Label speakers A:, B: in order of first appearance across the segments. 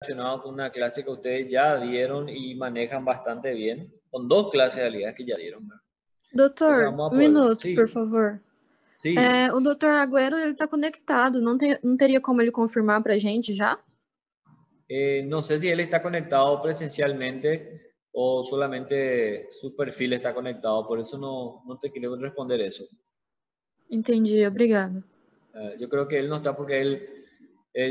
A: relacionado con una clase que ustedes ya dieron y manejan bastante bien, con dos clases de habilidades que ya dieron, ¿verdad? Entonces
B: Doutor,
A: vamos a
B: um
A: poder,
B: minuto, por
A: sí,
B: favor.
A: sí.
B: O doutor Agüero, ele tá conectado, não teria como ele confirmar pra gente já?
A: No sé si él está conectado presencialmente o solamente su perfil está conectado, por eso no te quiero responder eso.
B: Entendi, obrigada.
A: Yo creo que él no está porque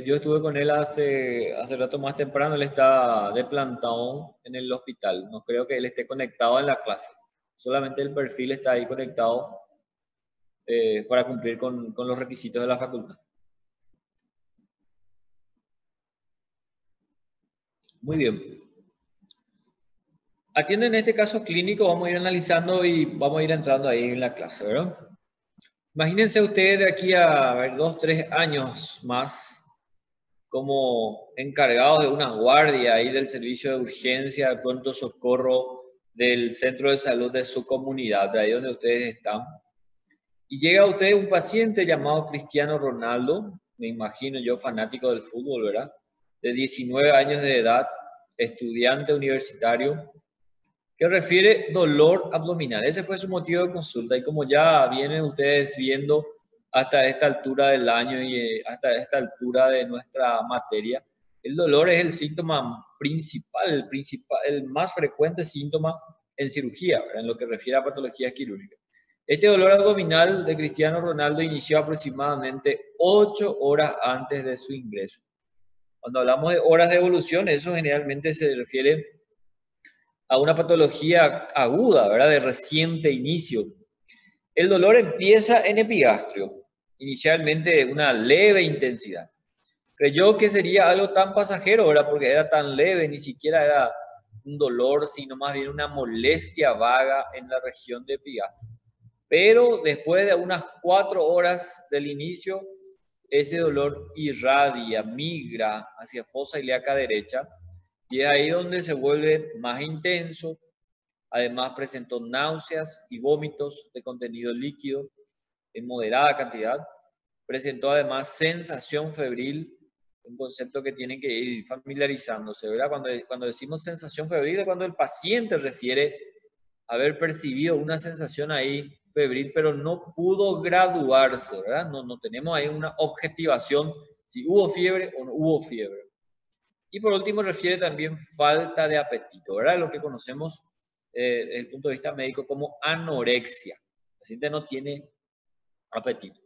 A: yo estuve con él hace rato más temprano, él está de plantón en el hospital. No creo que él esté conectado en la clase. Solamente el perfil está ahí conectado para cumplir con los requisitos de la facultad. Muy bien. Atienden en este caso clínico, vamos a ir analizando y vamos a ir entrando ahí en la clase, ¿verdad? Imagínense ustedes de aquí a ver, 2, 3 años más como encargados de una guardia ahí del servicio de urgencia, de pronto socorro del centro de salud de su comunidad, de ahí donde ustedes están. Y llega a usted un paciente llamado Cristiano Ronaldo, me imagino yo, fanático del fútbol, ¿verdad? De 19 años de edad, estudiante universitario, que refiere dolor abdominal. Ese fue su motivo de consulta y como ya vienen ustedes viendo hasta esta altura del año y hasta esta altura de nuestra materia, el dolor es el síntoma principal, el más frecuente síntoma en cirugía, ¿verdad? En lo que refiere a patologías quirúrgicas. Este dolor abdominal de Cristiano Ronaldo inició aproximadamente 8 horas antes de su ingreso. Cuando hablamos de horas de evolución, eso generalmente se refiere a una patología aguda, ¿verdad? De reciente inicio. El dolor empieza en epigastrio, inicialmente una leve intensidad. Creyó que sería algo tan pasajero, ¿verdad? Porque era tan leve, ni siquiera era un dolor, sino más bien una molestia vaga en la región de epigastrio. Pero después de unas 4 horas del inicio, ese dolor irradia, migra hacia fosa ilíaca derecha, y es ahí donde se vuelve más intenso. Además, presentó náuseas y vómitos de contenido líquido en moderada cantidad. Presentó además sensación febril, un concepto que tienen que ir familiarizándose, ¿verdad? Cuando decimos sensación febril es cuando el paciente refiere haber percibido una sensación ahí febril, pero no pudo graduarse, ¿verdad? No tenemos ahí una objetivación si hubo fiebre o no hubo fiebre. Y por último refiere también falta de apetito, ¿verdad? Lo que conocemos desde el punto de vista médico como anorexia. El paciente no tiene apetito.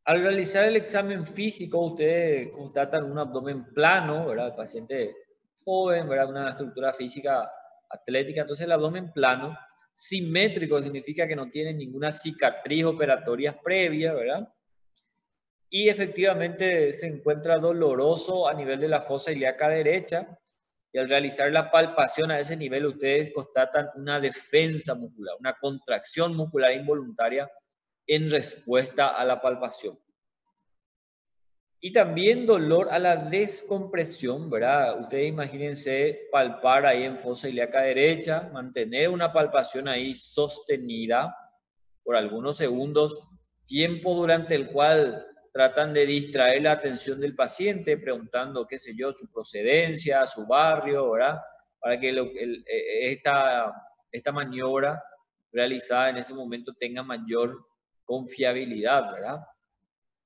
A: Al realizar el examen físico, ustedes constatan un abdomen plano, ¿verdad? El paciente joven, ¿verdad? Una estructura física atlética. Entonces el abdomen plano, simétrico, significa que no tiene ninguna cicatriz operatoria previa, ¿verdad? Y efectivamente se encuentra doloroso a nivel de la fosa ilíaca derecha. Y al realizar la palpación a ese nivel, ustedes constatan una defensa muscular, una contracción muscular involuntaria en respuesta a la palpación. Y también dolor a la descompresión, ¿verdad? Ustedes imagínense palpar ahí en fosa ilíaca derecha, mantener una palpación ahí sostenida por algunos segundos, tiempo durante el cual tratan de distraer la atención del paciente, preguntando, qué sé yo, su procedencia, su barrio, ¿verdad? Para que esta maniobra realizada en ese momento tenga mayor confiabilidad, ¿verdad?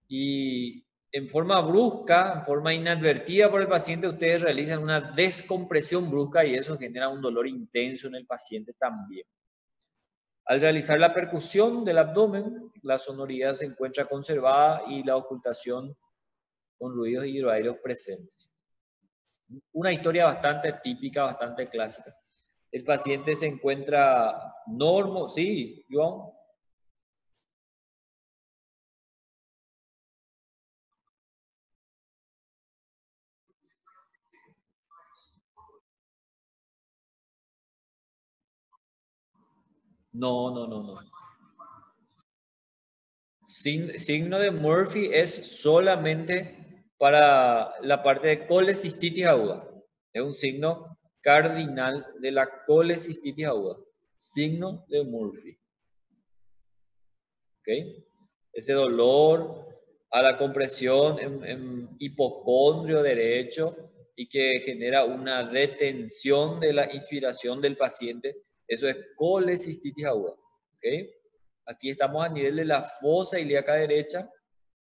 A: Y en forma brusca, en forma inadvertida por el paciente, ustedes realizan una descompresión brusca y eso genera un dolor intenso en el paciente también. Al realizar la percusión del abdomen, la sonoridad se encuentra conservada y la ocultación con ruidos hidroaéreos presentes. Una historia bastante típica, bastante clásica. El paciente se encuentra sí, Joan. No. Signo de Murphy es solamente para la parte de colecistitis aguda. Es un signo cardinal de la colecistitis aguda. Signo de Murphy. ¿Ok? Ese dolor a la compresión en hipocondrio derecho y que genera una detención de la inspiración del paciente. Eso es colecistitis aguda. ¿Okay? Aquí estamos a nivel de la fosa ilíaca derecha.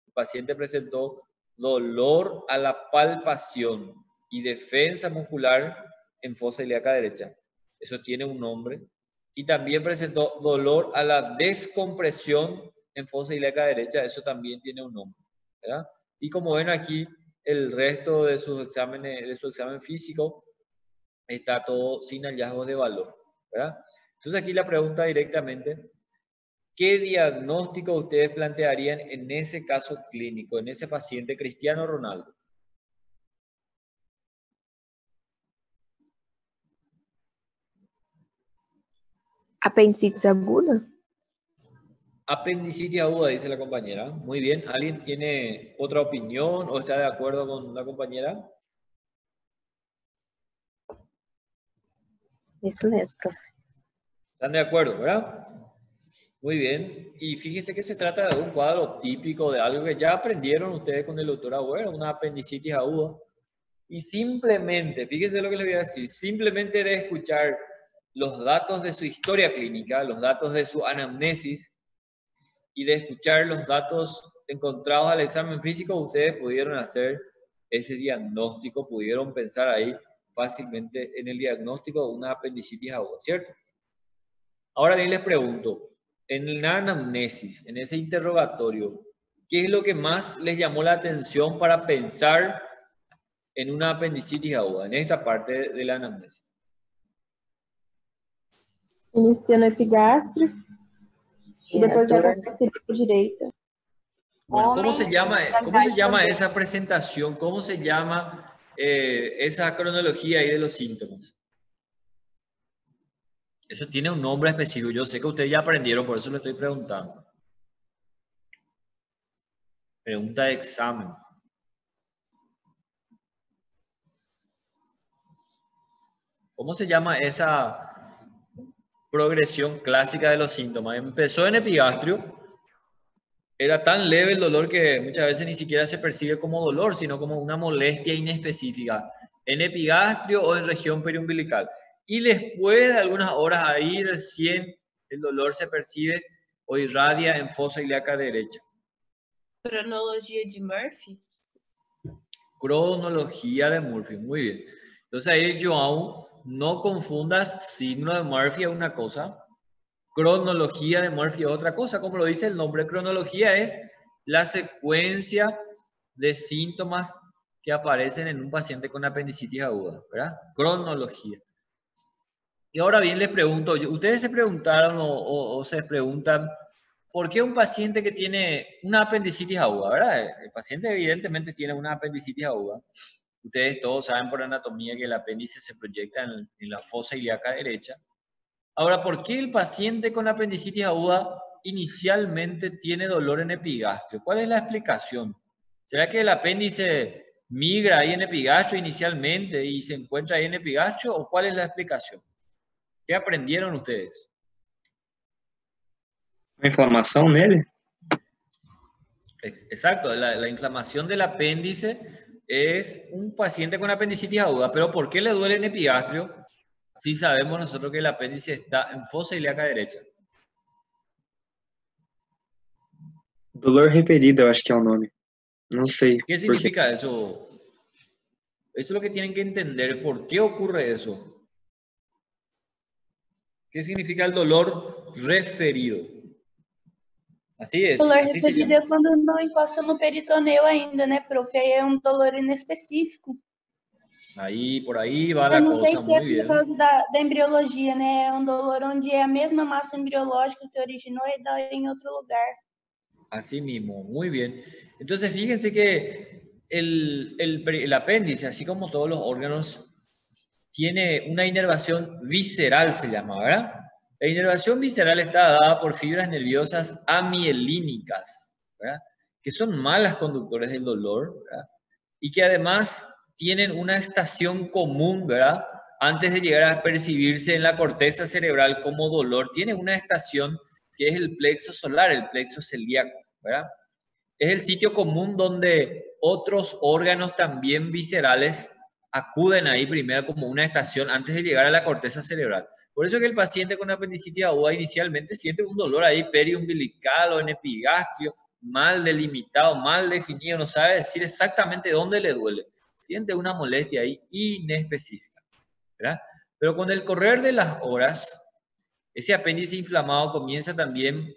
A: El paciente presentó dolor a la palpación y defensa muscular en fosa ilíaca derecha. Eso tiene un nombre. Y también presentó dolor a la descompresión en fosa ilíaca derecha. Eso también tiene un nombre, ¿verdad? Y como ven aquí, el resto de sus exámenes, de su examen físico, está todo sin hallazgos de valor, ¿verdad? Entonces aquí la pregunta directamente: ¿qué diagnóstico ustedes plantearían en ese caso clínico, en ese paciente Cristiano Ronaldo?
B: Apendicitis aguda?
A: Apendicitis aguda, dice la compañera. Muy bien. ¿Alguien tiene otra opinión o está de acuerdo con la compañera?
C: Isso mesmo, profe.
A: ¿Están de acuerdo, verdad? Muy bien. Y fíjense que se trata de un cuadro típico de algo que ya aprendieron ustedes con el doctor Agüero, una apendicitis aguda. Y simplemente, fíjense lo que les voy a decir, simplemente de escuchar los datos de su historia clínica, los datos de su anamnesis y de escuchar los datos encontrados al examen físico, ustedes pudieron hacer ese diagnóstico, pudieron pensar ahí fácilmente en el diagnóstico de una apendicitis aguda, ¿cierto? Ahora bien, les pregunto, en la anamnesis, en ese interrogatorio, ¿qué es lo que más les llamó la atención para pensar en una apendicitis aguda, en esta parte de la anamnesis?
C: Inicia no epigastro e depois vai para a cilíaca direita.
A: Bueno, ¿cómo se llama esa presentación? ¿Cómo se llama esa cronología ahí de los síntomas? Eso tiene un nombre específico. Yo sé que ustedes ya aprendieron, por eso le estoy preguntando. Pregunta de examen. ¿Cómo se llama esa progresión clásica de los síntomas? Empezó en epigastrio. Era tan leve el dolor que muchas veces ni siquiera se percibe como dolor, sino como una molestia inespecífica en epigastrio o en región periumbilical. Y después de algunas horas ahí recién el dolor se percibe o irradia en fosa ilíaca derecha.
D: Cronologia de Murphy.
A: Cronología de Murphy, muy bien. Entonces ahí, João, no confundas signo de Murphy a una cosa, cronología de Murphy es otra cosa. Como lo dice el nombre, cronología es la secuencia de síntomas que aparecen en un paciente con apendicitis aguda, ¿verdad? Cronología. Y ahora bien, les pregunto, ustedes se preguntaron o se preguntan, ¿por qué un paciente que tiene una apendicitis aguda, ¿verdad? El paciente evidentemente tiene una apendicitis aguda. Ustedes todos saben por anatomía que el apéndice se proyecta en la fosa ilíaca derecha. Ahora, ¿por qué el paciente con apendicitis aguda inicialmente tiene dolor en epigastrio? ¿Cuál es la explicación? ¿Será que el apéndice migra ahí en epigastrio inicialmente y se encuentra ahí en epigastrio? ¿O cuál es la explicación? ¿Qué aprendieron ustedes?
E: Uma inflamação nele?
A: Exacto, la inflamación del apéndice es un paciente con apendicitis aguda, pero ¿por qué le duele en epigastrio? Si sabemos nosotros que el apéndice está en fosa ilíaca derecha.
E: Dolor reperido, eu acho que é o nome. Não sei.
A: ¿Qué significa eso? Eso es lo que tienen que entender. ¿Por qué ocurre eso? ¿Qué significa el dolor referido? Así es.
F: Dolor
A: Así se
F: referido
A: llama.
F: é quando não encosta no peritoneu ainda, né, prof? Aí é um dolor inespecífico.
A: Ahí, por ahí va
F: Eu
A: la
F: não sei
A: cosa,
F: se é
A: muy
F: por
A: bien.
F: causa da embriologia, né? É um dolor onde é a mesma massa embriológica que originou e dá em outro lugar.
A: Así mismo, muy bien. Entonces, fíjense que el apéndice, así como todos los órganos, tiene una inervación visceral, se llama, ¿verdad? La inervación visceral está dada por fibras nerviosas amielínicas, ¿verdad? Que son malas conductores del dolor, ¿verdad? Y que además tienen una estación común, ¿verdad? Antes de llegar a percibirse en la corteza cerebral como dolor, tiene una estación que es el plexo solar, el plexo celíaco, ¿verdad? Es el sitio común donde otros órganos también viscerales acuden ahí primero como una estación antes de llegar a la corteza cerebral. Por eso que el paciente con apendicitis aguda inicialmente siente un dolor ahí periumbilical o en epigastrio, mal delimitado, mal definido, no sabe decir exactamente dónde le duele. Siente una molestia ahí inespecífica, ¿verdad? Pero con el correr de las horas, ese apéndice inflamado comienza también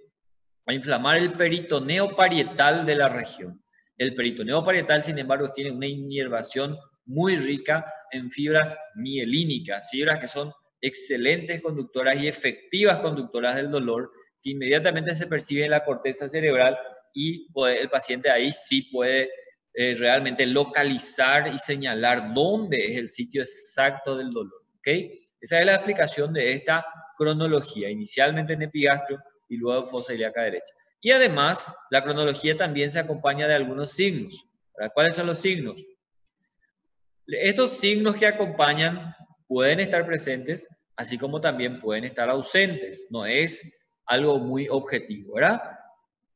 A: a inflamar el peritoneo parietal de la región. El peritoneo parietal, sin embargo, tiene una inervación muy rica en fibras mielínicas, fibras que son excelentes conductoras y efectivas conductoras del dolor, que inmediatamente se percibe en la corteza cerebral y el paciente ahí sí puede realmente localizar y señalar dónde es el sitio exacto del dolor. ¿Okay? Esa es la explicación de esta cronología, inicialmente en epigastrio y luego en fosa ilíaca derecha. Y además, la cronología también se acompaña de algunos signos. ¿Verdad? ¿Cuáles son los signos? Estos signos que acompañan pueden estar presentes, así como también pueden estar ausentes. No es algo muy objetivo, ¿verdad?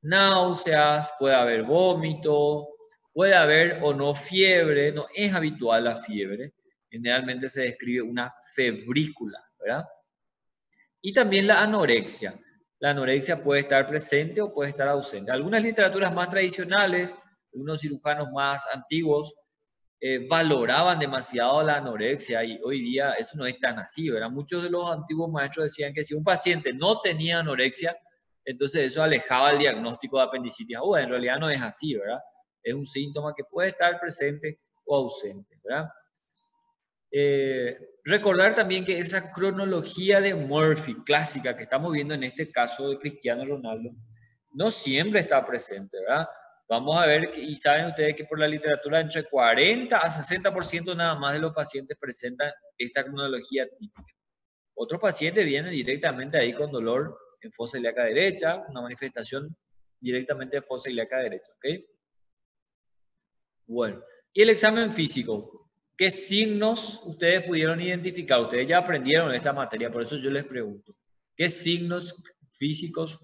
A: Náuseas, puede haber vómito, puede haber o no fiebre, no es habitual la fiebre. Generalmente se describe una febrícula, ¿verdad? Y también la anorexia. La anorexia puede estar presente o puede estar ausente. Algunas literaturas más tradicionales, algunos cirujanos más antiguos, valoraban demasiado la anorexia y hoy día eso no es tan así, ¿verdad? Muchos de los antiguos maestros decían que si un paciente no tenía anorexia, entonces eso alejaba el diagnóstico de apendicitis aguda. En realidad no es así, ¿verdad? Es un síntoma que puede estar presente o ausente, ¿verdad? Recordar también que esa cronología de Murphy clásica que estamos viendo en este caso de Cristiano Ronaldo no siempre está presente, ¿verdad? Vamos a ver, y saben ustedes que por la literatura entre 40 a 60% nada más de los pacientes presentan esta cronología típica. Otros pacientes vienen directamente ahí con dolor en fosa ilíaca derecha, una manifestación directamente de fosa ilíaca derecha, ¿ok? Bueno, y el examen físico. ¿Qué signos ustedes pudieron identificar? Ustedes ya aprendieron esta materia, por eso yo les pregunto. ¿Qué signos físicos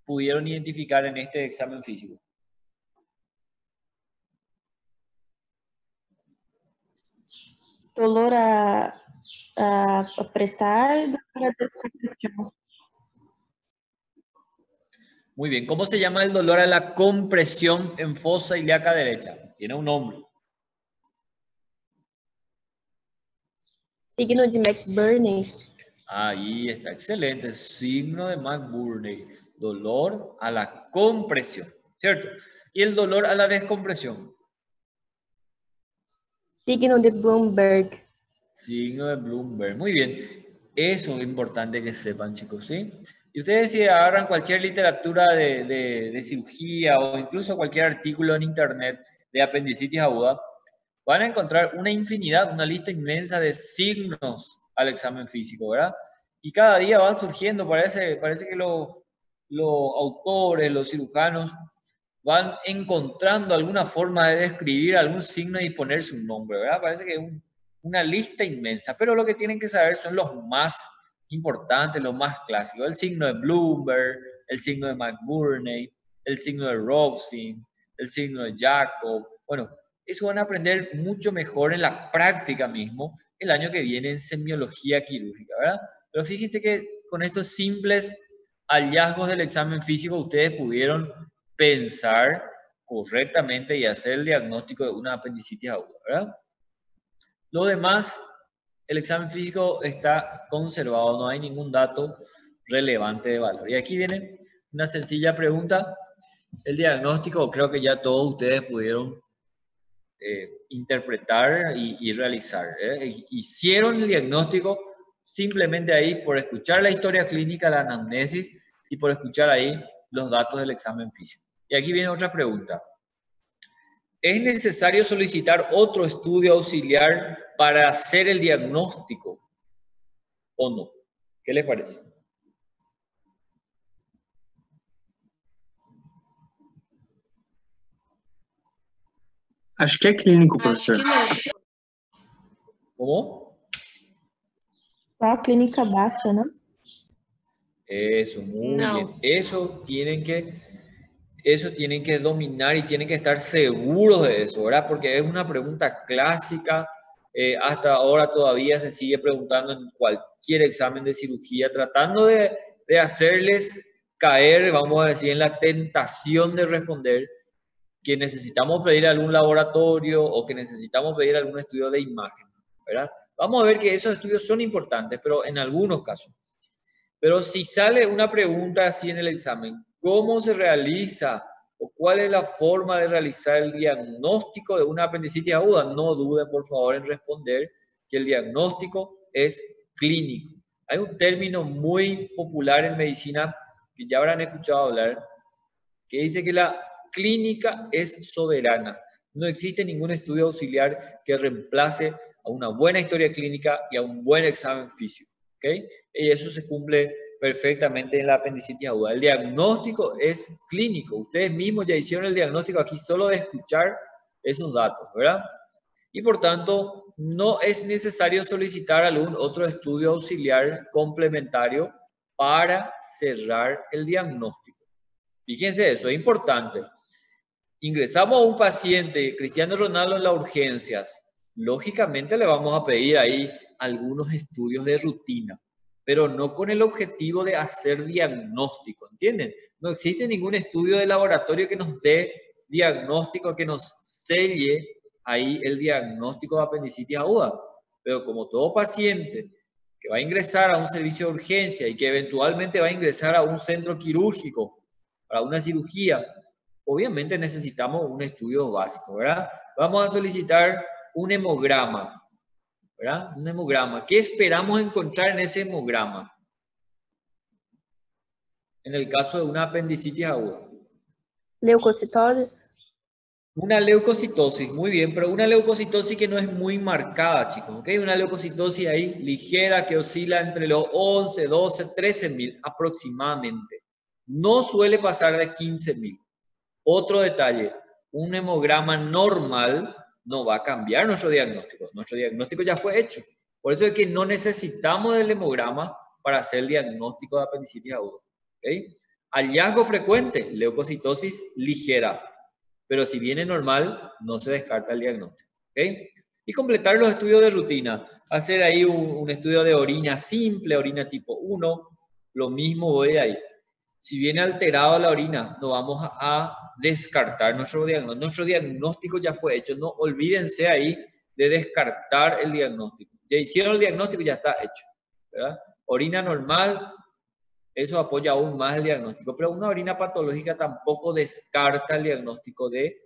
A: pudieron identificar en este examen físico?
C: Dolor a apretar, dolor a descompresión.
A: Muy bien. ¿Cómo se llama el dolor a la compresión en fosa ilíaca derecha? Tiene un nombre.
B: Signo de McBurney.
A: Ahí está, excelente. Signo de McBurney. Dolor a la compresión, ¿cierto? Y el dolor a la descompresión.
B: Signo de Bloomberg.
A: Signo de Bloomberg. Muy bien. Eso es importante que sepan, chicos, ¿sí? Y ustedes si agarran cualquier literatura de cirugía o incluso cualquier artículo en internet de apendicitis aguda, van a encontrar una infinidad, una lista inmensa de signos al examen físico, ¿verdad? Y cada día van surgiendo, parece que los autores, los cirujanos, van encontrando alguna forma de describir algún signo y ponerse un nombre, ¿verdad? Parece que es una lista inmensa, pero lo que tienen que saber son los más importantes, los más clásicos. El signo de Bloomberg, el signo de McBurney, el signo de Robson, el signo de Jacob. Bueno, eso van a aprender mucho mejor en la práctica mismo el año que viene en semiología quirúrgica, ¿verdad? Pero fíjense que con estos simples hallazgos del examen físico ustedes pudieron pensar correctamente y hacer el diagnóstico de una apendicitis aguda, ¿verdad? Lo demás, el examen físico está conservado, no hay ningún dato relevante de valor. Y aquí viene una sencilla pregunta. El diagnóstico, creo que ya todos ustedes pudieron interpretar y realizar. Hicieron el diagnóstico simplemente ahí por escuchar la historia clínica, la anamnesis y por escuchar ahí los datos del examen físico. Y aquí viene otra pregunta. ¿Es necesario solicitar otro estudio auxiliar para hacer el diagnóstico o no? ¿Qué les parece?
E: Acho que é clínico,
D: Acho
E: professor.
D: que não.
A: ¿Cómo?
C: Só a clínica basta, né?
A: Eso, muy
D: No.
A: bien. Eso tienen que dominar y tienen que estar seguros de eso, ¿verdad? Porque es una pregunta clásica Hasta ahora todavía se sigue preguntando en cualquier examen de cirugía, tratando de hacerles caer, vamos a decir, en la tentación de responder que necesitamos pedir algún laboratorio o que necesitamos pedir algún estudio de imagen, ¿verdad? Vamos a ver que esos estudios son importantes, pero en algunos casos. Pero si sale una pregunta así en el examen, ¿cómo se realiza o cuál es la forma de realizar el diagnóstico de una apendicitis aguda? No duden, por favor, en responder que el diagnóstico es clínico. Hay un término muy popular en medicina que ya habrán escuchado hablar, que dice que la clínica es soberana. No existe ningún estudio auxiliar que reemplace a una buena historia clínica y a un buen examen físico. ¿Okay? Y eso se cumple perfectamente en la apendicitis aguda. El diagnóstico es clínico. Ustedes mismos ya hicieron el diagnóstico aquí solo de escuchar esos datos, ¿verdad? Y por tanto, no es necesario solicitar algún otro estudio auxiliar complementario para cerrar el diagnóstico. Fíjense eso, es importante. Ingresamos a un paciente, Cristiano Ronaldo, en las urgencias. Lógicamente le vamos a pedir ahí algunos estudios de rutina, pero no con el objetivo de hacer diagnóstico, ¿entienden? No existe ningún estudio de laboratorio que nos dé diagnóstico, que nos selle ahí el diagnóstico de apendicitis aguda. Pero como todo paciente que va a ingresar a un servicio de urgencia y que eventualmente va a ingresar a un centro quirúrgico para una cirugía, obviamente necesitamos un estudio básico, ¿verdad? Vamos a solicitar un hemograma, ¿verdad? Un hemograma. ¿Qué esperamos encontrar en ese hemograma? En el caso de una apendicitis aguda.
C: Leucocitosis.
A: Una leucocitosis, muy bien, pero una leucocitosis que no es muy marcada, chicos, ¿ok? Una leucocitosis ahí ligera que oscila entre los 11, 12, 13.000 aproximadamente. No suele pasar de 15.000. Otro detalle, un hemograma normal no va a cambiar nuestro diagnóstico. Nuestro diagnóstico ya fue hecho. Por eso es que no necesitamos del hemograma para hacer el diagnóstico de apendicitis aguda. ¿Okay? Hallazgo frecuente, leucocitosis ligera. Pero si viene normal, no se descarta el diagnóstico. ¿Okay? Y completar los estudios de rutina. Hacer ahí un estudio de orina simple, orina tipo 1. Lo mismo voy ahí. Si viene alterado la orina, no vamos a descartar nuestro diagnóstico. Nuestro diagnóstico ya fue hecho. No olvídense ahí de descartar el diagnóstico. Ya hicieron el diagnóstico, ya está hecho, ¿verdad? Orina normal, eso apoya aún más el diagnóstico. Pero una orina patológica tampoco descarta el diagnóstico de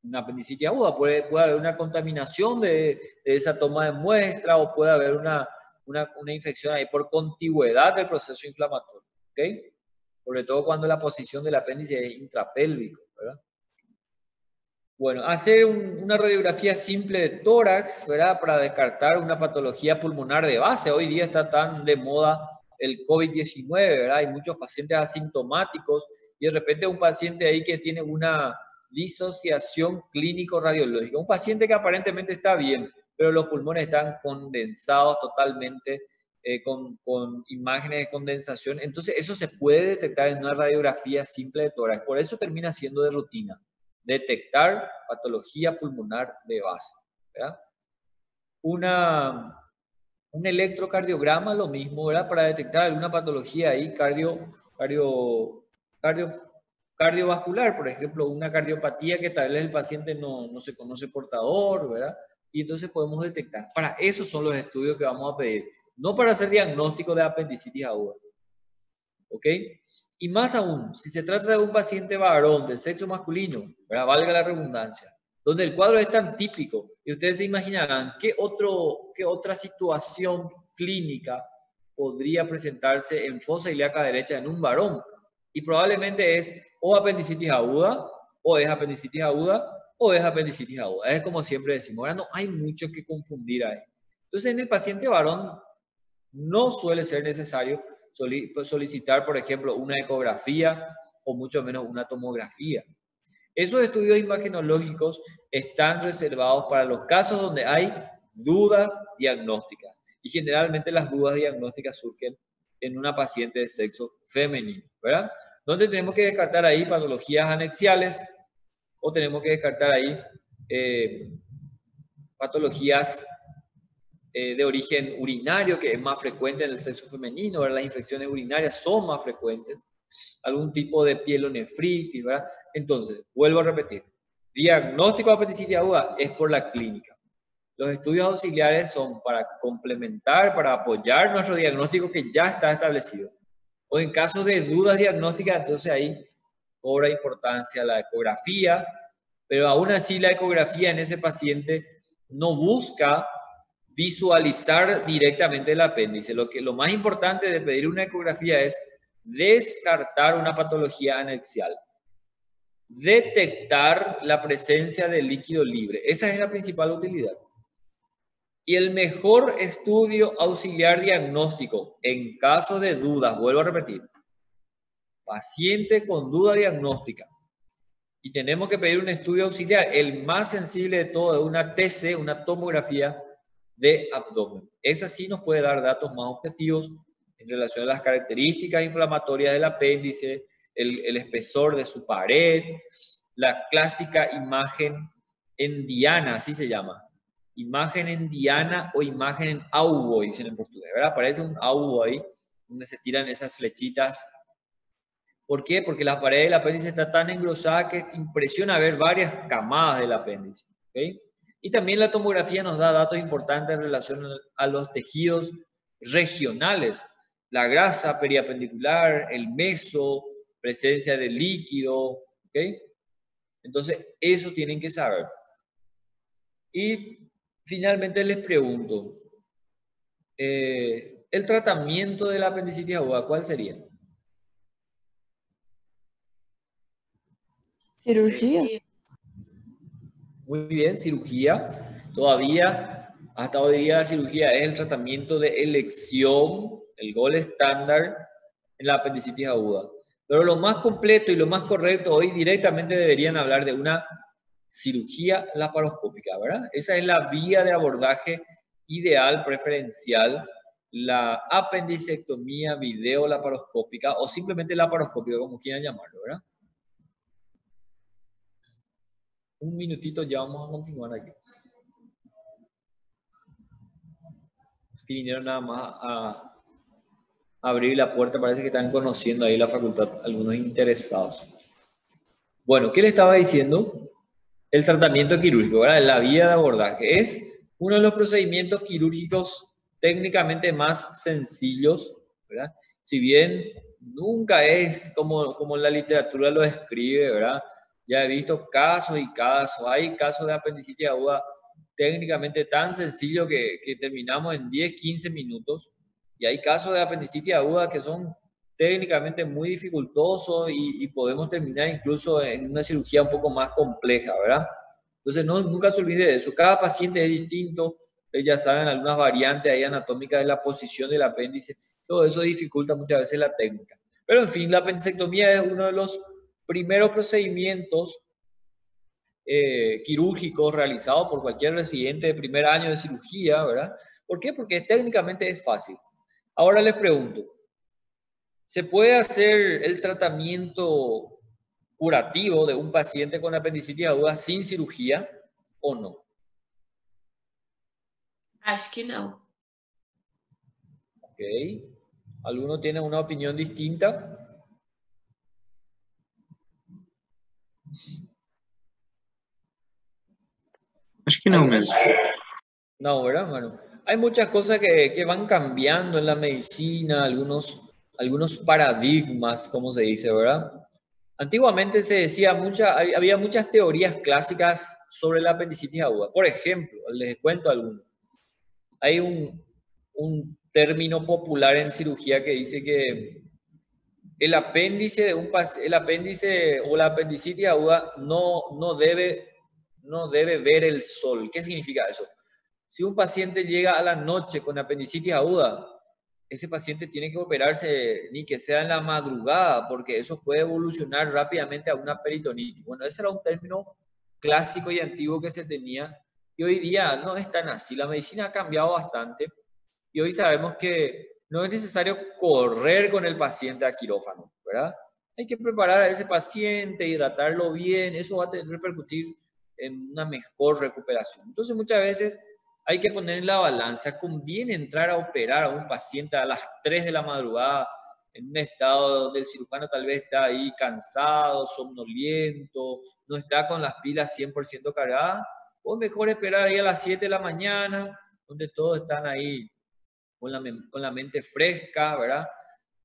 A: una apendicitis aguda. Puede haber una contaminación de esa toma de muestra o puede haber una infección ahí por contigüedad del proceso inflamatorio. ¿Ok? Sobre todo cuando la posición del apéndice es intrapélvico, ¿verdad? Bueno, hacer una radiografía simple de tórax, ¿verdad? Para descartar una patología pulmonar de base. Hoy día está tan de moda el COVID-19, ¿verdad? Hay muchos pacientes asintomáticos y de repente un paciente ahí que tiene una disociación clínico-radiológica. Un paciente que aparentemente está bien, pero los pulmones están condensados totalmente, con imágenes de condensación. Entonces eso se puede detectar en una radiografía simple de tórax. Por eso termina siendo de rutina. Detectar patología pulmonar de base, ¿verdad? Un electrocardiograma, lo mismo, ¿verdad? Para detectar alguna patología ahí cardiovascular, por ejemplo, una cardiopatía que tal vez el paciente no se conoce portador, ¿verdad? Y entonces podemos detectar. Para eso son los estudios que vamos a pedir, no para hacer diagnóstico de apendicitis aguda. ¿Ok? Y más aún, si se trata de un paciente varón de sexo masculino, ¿verdad? Valga la redundancia, donde el cuadro es tan típico, y ustedes se imaginarán qué otra situación clínica podría presentarse en fosa ilíaca derecha en un varón. Y probablemente es o apendicitis aguda, o es apendicitis aguda, o es apendicitis aguda. Es como siempre decimos, ahora no hay mucho que confundir ahí. Entonces en el paciente varón no suele ser necesario solicitar, por ejemplo, una ecografía o mucho menos una tomografía. Esos estudios imagenológicos están reservados para los casos donde hay dudas diagnósticas. Y generalmente las dudas diagnósticas surgen en una paciente de sexo femenino, ¿verdad? Donde tenemos que descartar ahí patologías anexiales o tenemos que descartar ahí patologías de origen urinario, que es más frecuente en el sexo femenino, ¿verdad? Las infecciones urinarias son más frecuentes, algún tipo de pielonefritis, ¿verdad? Entonces, vuelvo a repetir, diagnóstico de apendicitis aguda es por la clínica. Los estudios auxiliares son para complementar, para apoyar nuestro diagnóstico que ya está establecido. O en caso de dudas diagnósticas, entonces ahí cobra importancia la ecografía, pero aún así la ecografía en ese paciente no busca visualizar directamente el apéndice. Lo más importante de pedir una ecografía es descartar una patología anexial, detectar la presencia de líquido libre. Esa es la principal utilidad. Y el mejor estudio auxiliar diagnóstico en caso de dudas, vuelvo a repetir, paciente con duda diagnóstica, y tenemos que pedir un estudio auxiliar, el más sensible de todo es una TC, una tomografía de abdomen. Esa sí nos puede dar datos más objetivos en relación a las características inflamatorias del apéndice, el espesor de su pared, la clásica imagen en diana, así se llama. Imagen en diana o imagen en aubo, dicen en portugués, ¿verdad? Aparece un aubo ahí, donde se tiran esas flechitas. ¿Por qué? Porque la pared del apéndice está tan engrosada que impresiona ver varias camadas del apéndice. ¿Okay? Y también la tomografía nos da datos importantes en relación a los tejidos regionales. La grasa periapendicular, el meso, presencia de líquido. ¿Okay? Entonces, eso tienen que saber. Y finalmente les pregunto, ¿el tratamiento de la apendicitis aguda cuál sería?
C: Cirugía.
A: Muy bien, cirugía. Todavía, hasta hoy día, la cirugía es el tratamiento de elección, el gold estándar en la apendicitis aguda. Pero lo más completo y lo más correcto hoy directamente deberían hablar de una cirugía laparoscópica, ¿verdad? Esa es la vía de abordaje ideal, preferencial, la apendicectomía videolaparoscópica o simplemente laparoscópica, como quieran llamarlo, ¿verdad? Un minutito, ya vamos a continuar aquí. Que vinieron nada más a abrir la puerta, parece que están conociendo ahí la facultad, algunos interesados. Bueno, ¿qué le estaba diciendo? El tratamiento quirúrgico, ¿verdad? La vía de abordaje es uno de los procedimientos quirúrgicos técnicamente más sencillos, ¿verdad? Si bien nunca es como la literatura lo describe, ¿verdad? Ya he visto casos y casos, hay casos de apendicitis aguda técnicamente tan sencillo que terminamos en 10, 15 minutos, y hay casos de apendicitis aguda que son técnicamente muy dificultosos y podemos terminar incluso en una cirugía un poco más compleja, ¿verdad? Entonces, nunca se olvide de eso. Cada paciente es distinto. Ustedes ya saben algunas variantes ahí anatómicas de la posición del apéndice. Todo eso dificulta muchas veces la técnica. Pero, en fin, la apendicectomía es uno de los primeros procedimientos quirúrgicos realizados por cualquier residente de primer año de cirugía, ¿verdad? ¿Por qué? Porque técnicamente es fácil. Ahora les pregunto, ¿se puede hacer el tratamiento curativo de un paciente con apendicitis aguda sin cirugía o no?
D: Acho que não.
A: Ok. ¿Alguno tiene una opinión distinta?
E: Acho que não mesmo.
A: No, ¿verdad? Bueno, hay muchas cosas que van cambiando en la medicina, algunos paradigmas, como se dice, ¿verdad? Antiguamente se decía había muchas teorías clásicas sobre la apendicitis aguda. Por ejemplo, les cuento algunos. Hay un término popular en cirugía que dice que el apéndice o la apendicitis aguda no debe ver el sol. ¿Qué significa eso? Si un paciente llega a la noche con apendicitis aguda, ese paciente tiene que operarse ni que sea en la madrugada, porque eso puede evolucionar rápidamente a una peritonitis. Bueno, ese era un término clásico y antiguo que se tenía, y hoy día no es tan así. La medicina ha cambiado bastante, y hoy sabemos que no es necesario correr con el paciente a quirófano, ¿verdad? Hay que preparar a ese paciente, hidratarlo bien, eso va a repercutir en una mejor recuperación. Entonces muchas veces hay que poner en la balanza, conviene entrar a operar a un paciente a las 3 de la madrugada en un estado donde el cirujano tal vez está ahí cansado, somnoliento, no está con las pilas 100% cargadas, o mejor esperar ahí a las 7 de la mañana, donde todos están ahí con la mente fresca, ¿verdad?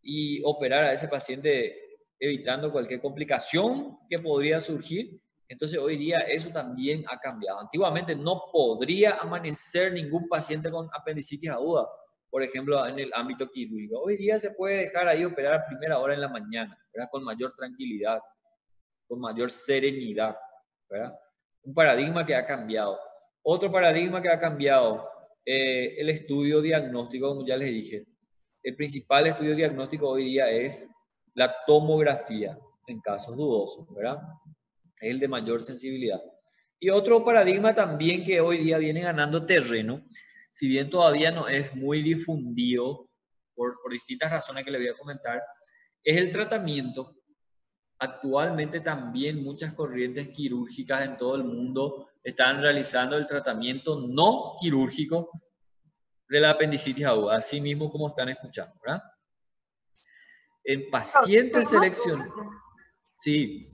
A: Y operar a ese paciente evitando cualquier complicación que podría surgir. Entonces hoy día eso también ha cambiado. Antiguamente no podría amanecer ningún paciente con apendicitis aguda, por ejemplo, en el ámbito quirúrgico. Hoy día se puede dejar ahí operar a primera hora en la mañana, ¿verdad? Con mayor tranquilidad, con mayor serenidad, ¿verdad? Un paradigma que ha cambiado. Otro paradigma que ha cambiado, el estudio diagnóstico, como ya les dije. El principal estudio diagnóstico hoy día es la tomografía en casos dudosos, ¿verdad? Es el de mayor sensibilidad. Y otro paradigma también que hoy día viene ganando terreno, si bien todavía no es muy difundido por distintas razones que les voy a comentar, es el tratamiento. Actualmente también muchas corrientes quirúrgicas en todo el mundo están realizando el tratamiento no quirúrgico de la apendicitis aguda, así mismo como están escuchando, ¿verdad? En pacientes seleccionados. Sim.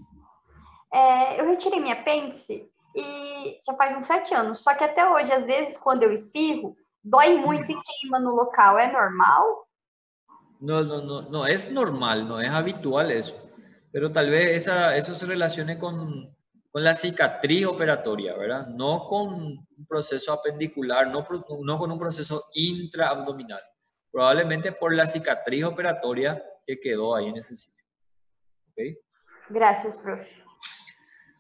G: Eu retirei minha apêndice e já faz uns 7 anos, só que até hoje, às vezes, quando eu espirro, dói muito e queima no local. É normal?
A: No es normal, no es habitual eso, pero tal vez eso se relacione con la cicatriz operatoria, ¿verdad? No con un proceso apendicular, no con un proceso intraabdominal, probablemente por la cicatriz operatoria que quedó ahí en ese sitio. ¿Okay?
G: Gracias, profe.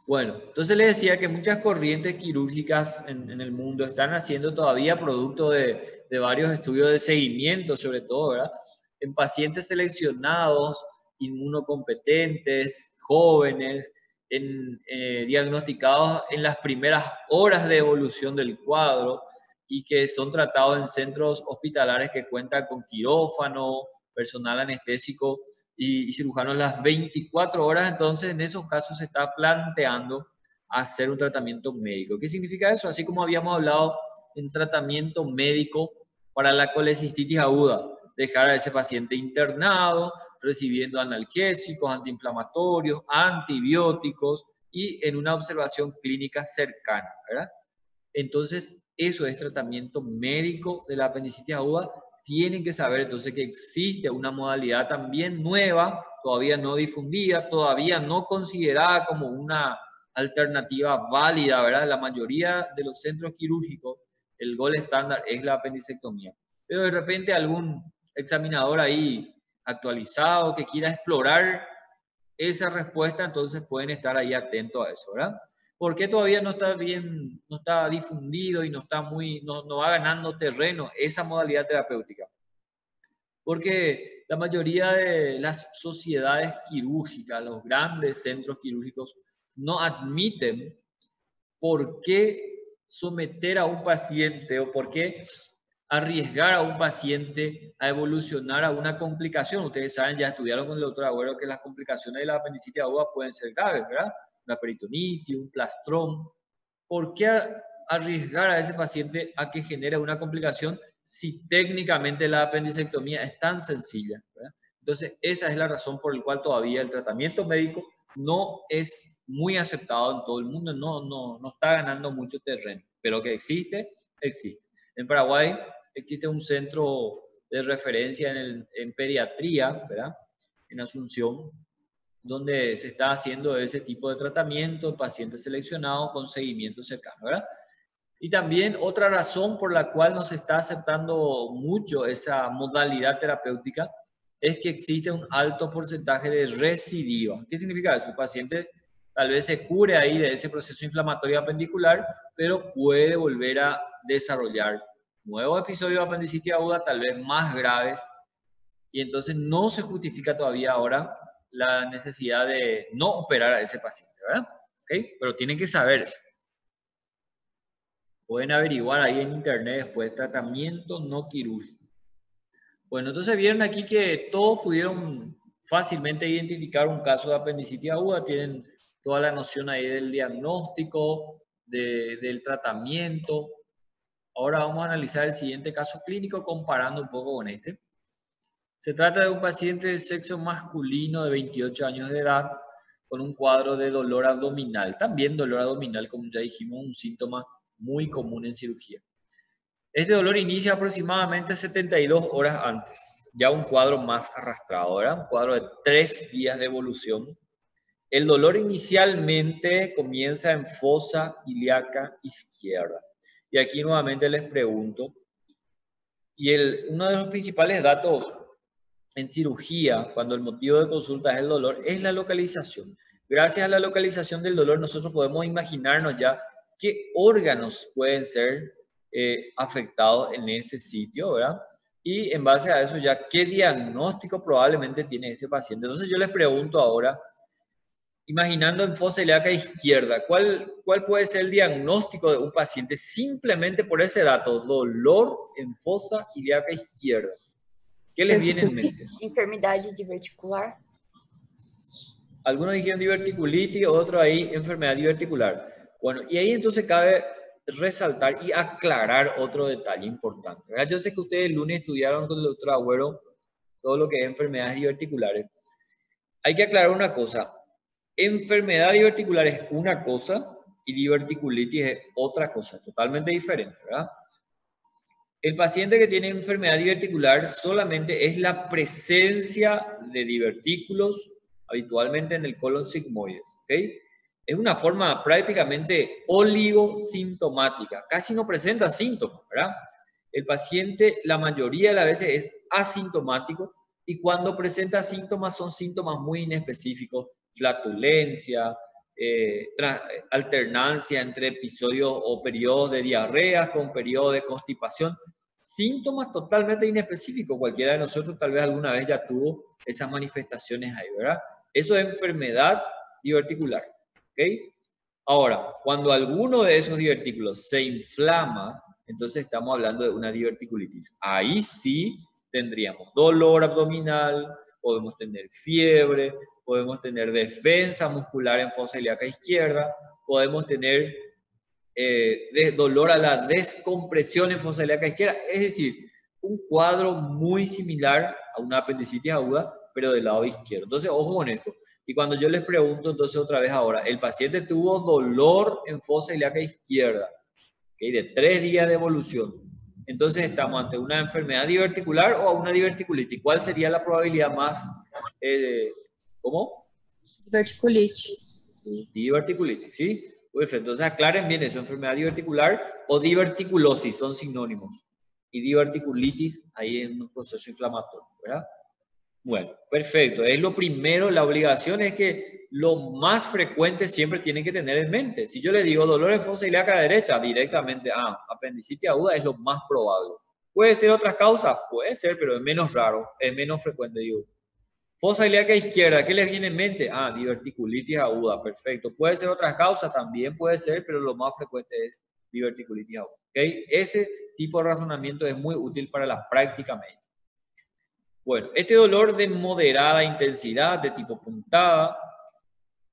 A: Bueno, entonces les decía que muchas corrientes quirúrgicas en el mundo están haciendo todavía producto de varios estudios de seguimiento, sobre todo, ¿verdad? En pacientes seleccionados, inmunocompetentes, jóvenes, diagnosticados en las primeras horas de evolución del cuadro y que son tratados en centros hospitalarios que cuentan con quirófano, personal anestésico y cirujanos las 24 horas. Entonces en esos casos se está planteando hacer un tratamiento médico. ¿Qué significa eso? Así como habíamos hablado en tratamiento médico para la colecistitis aguda, dejar a ese paciente internado, recibiendo analgésicos, antiinflamatorios, antibióticos y en una observación clínica cercana, ¿verdad? Entonces, eso es tratamiento médico de la apendicitis aguda. Tienen que saber entonces que existe una modalidad también nueva, todavía no difundida, todavía no considerada como una alternativa válida, ¿verdad? La mayoría de los centros quirúrgicos, el gold estándar es la apendicectomía. Pero de repente algún examinador ahí actualizado que quiera explorar esa respuesta, entonces pueden estar ahí atentos a eso, ¿verdad? ¿Por qué todavía no está bien, no está difundido y no va ganando terreno esa modalidad terapéutica? Porque la mayoría de las sociedades quirúrgicas, los grandes centros quirúrgicos, no admiten por qué someter a un paciente o por qué arriesgar a un paciente a evolucionar a una complicación. Ustedes saben, ya estudiaron con el doctor Agüero que las complicaciones de la apendicitis aguda pueden ser graves, ¿verdad? Una peritonitis, un plastrón. ¿Por qué arriesgar a ese paciente a que genere una complicación si técnicamente la apendicectomía es tan sencilla, ¿verdad? Entonces, esa es la razón por la cual todavía el tratamiento médico no es muy aceptado en todo el mundo, no está ganando mucho terreno, pero que existe, existe. En Paraguay existe un centro de referencia en pediatría, ¿verdad? En Asunción, donde se está haciendo ese tipo de tratamiento, pacientes seleccionados con seguimiento cercano, ¿verdad? Y también otra razón por la cual no se está aceptando mucho esa modalidad terapéutica es que existe un alto porcentaje de recidiva. ¿Qué significa eso? El paciente tal vez se cure ahí de ese proceso inflamatorio apendicular, pero puede volver a desarrollar nuevos episodios de apendicitis aguda, tal vez más graves, y entonces no se justifica todavía ahora la necesidad de no operar a ese paciente, ¿verdad? ¿Okay? Pero tienen que saber eso. Pueden averiguar ahí en internet después, tratamiento no quirúrgico. Bueno, entonces vieron aquí que todos pudieron fácilmente identificar un caso de apendicitis aguda, tienen toda la noción ahí del diagnóstico, del tratamiento. Ahora vamos a analizar el siguiente caso clínico comparando un poco con este. Se trata de un paciente de sexo masculino de 28 años de edad con un cuadro de dolor abdominal. También dolor abdominal, como ya dijimos, un síntoma muy común en cirugía. Este dolor inicia aproximadamente 72 horas antes, ya un cuadro más arrastrado, ¿verdad? Un cuadro de 3 días de evolución. El dolor inicialmente comienza en fosa ilíaca izquierda. Y aquí nuevamente les pregunto, y uno de los principales datos en cirugía, cuando el motivo de consulta es el dolor, es la localización. Gracias a la localización del dolor, nosotros podemos imaginarnos ya qué órganos pueden ser afectados en ese sitio, ¿verdad? Y en base a eso ya qué diagnóstico probablemente tiene ese paciente. Entonces yo les pregunto ahora, imaginando en fosa ilíaca izquierda, ¿cuál puede ser el diagnóstico de un paciente simplemente por ese dato? Dolor en fosa ilíaca izquierda. ¿Qué les viene en mente?
G: Enfermidade diverticular.
A: Algunos dijeron diverticulitis, otros ahí enfermedad diverticular. Bueno, y ahí entonces cabe resaltar y aclarar otro detalle importante, ¿verdad? Yo sé que ustedes el lunes estudiaron con el doctor Agüero todo lo que es enfermedades diverticulares. Hay que aclarar una cosa. Enfermedad diverticular es una cosa y diverticulitis es otra cosa, totalmente diferente, ¿verdad? El paciente que tiene enfermedad diverticular solamente es la presencia de divertículos, habitualmente en el colon sigmoides, ¿ok? Es una forma prácticamente oligosintomática, casi no presenta síntomas, ¿verdad? El paciente la mayoría de las veces es asintomático y cuando presenta síntomas son síntomas muy inespecíficos, flatulencia, alternancia entre episodios o periodos de diarrea con periodos de constipación, síntomas totalmente inespecíficos. Cualquiera de nosotros tal vez alguna vez ya tuvo esas manifestaciones ahí, ¿verdad? Eso es enfermedad diverticular, ¿ok? Ahora, cuando alguno de esos divertículos se inflama, entonces estamos hablando de una diverticulitis. Ahí sí tendríamos dolor abdominal, podemos tener fiebre, podemos tener defensa muscular en fosa ilíaca izquierda, podemos tener dolor a la descompresión en fosa ilíaca izquierda, es decir, un cuadro muy similar a una apendicitis aguda, pero del lado izquierdo. Entonces, ojo con esto. Y cuando yo les pregunto entonces otra vez ahora, el paciente tuvo dolor en fosa ilíaca izquierda, ¿okay? De 3 días de evolución. Entonces estamos ante una enfermedad diverticular o una diverticulitis. ¿Cuál sería la probabilidad más, ¿cómo?
C: Diverticulitis.
A: Diverticulitis, ¿sí? Perfecto. Entonces aclaren bien eso, enfermedad diverticular o diverticulosis, son sinónimos. Y diverticulitis, ahí es un proceso inflamatorio, ¿verdad? Bueno, perfecto. Es lo primero, la obligación es que lo más frecuente siempre tienen que tener en mente. Si yo le digo dolor en fosa ilíaca derecha, directamente, apendicitis aguda es lo más probable. ¿Puede ser otras causas? Puede ser, pero es menos raro, es menos frecuente, digo. Fosa ilíaca izquierda, ¿qué les viene en mente? Diverticulitis aguda, perfecto. ¿Puede ser otras causas? También puede ser, pero lo más frecuente es diverticulitis aguda. ¿Okay? Ese tipo de razonamiento es muy útil para la práctica médica. Bueno, este dolor de moderada intensidad, de tipo puntada,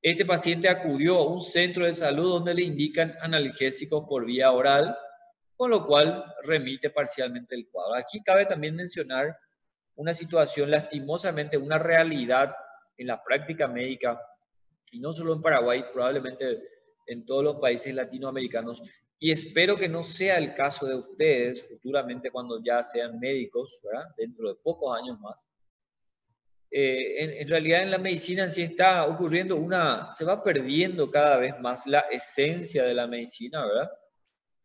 A: este paciente acudió a un centro de salud donde le indican analgésicos por vía oral, con lo cual remite parcialmente el cuadro. Aquí cabe también mencionar una situación, lastimosamente, una realidad en la práctica médica, y no solo en Paraguay, probablemente en todos los países latinoamericanos, y espero que no sea el caso de ustedes futuramente cuando ya sean médicos, ¿verdad? Dentro de pocos años más. En realidad en la medicina en sí está ocurriendo se va perdiendo cada vez más la esencia de la medicina, ¿verdad?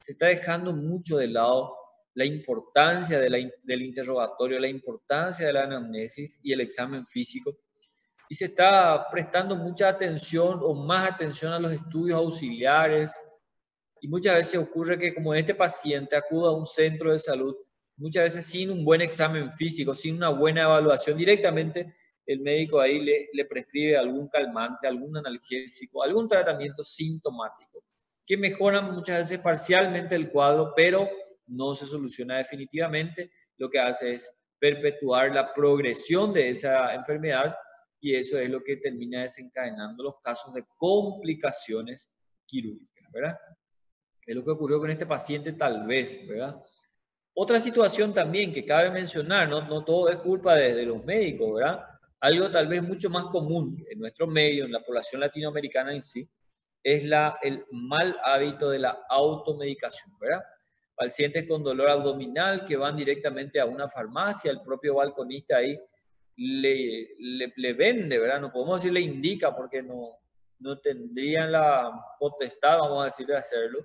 A: Se está dejando mucho de lado la importancia del interrogatorio, la importancia de la anamnesis y el examen físico. Y se está prestando mucha atención o más atención a los estudios auxiliares. Y muchas veces ocurre que como este paciente acude a un centro de salud, muchas veces sin un buen examen físico, sin una buena evaluación, directamente el médico ahí le prescribe algún calmante, algún analgésico, algún tratamiento sintomático, que mejoran muchas veces parcialmente el cuadro, pero no se soluciona definitivamente. Lo que hace es perpetuar la progresión de esa enfermedad y eso es lo que termina desencadenando los casos de complicaciones quirúrgicas, ¿verdad? Es lo que ocurrió con este paciente tal vez, ¿verdad? Otra situación también que cabe mencionar, no todo es culpa de los médicos, ¿verdad? Algo tal vez mucho más común en nuestro medio, en la población latinoamericana en sí, es el mal hábito de la automedicación, ¿verdad? Pacientes con dolor abdominal que van directamente a una farmacia, el propio balconista ahí le vende, ¿verdad? No podemos decir le indica porque no tendrían la potestad, vamos a decir, de hacerlo.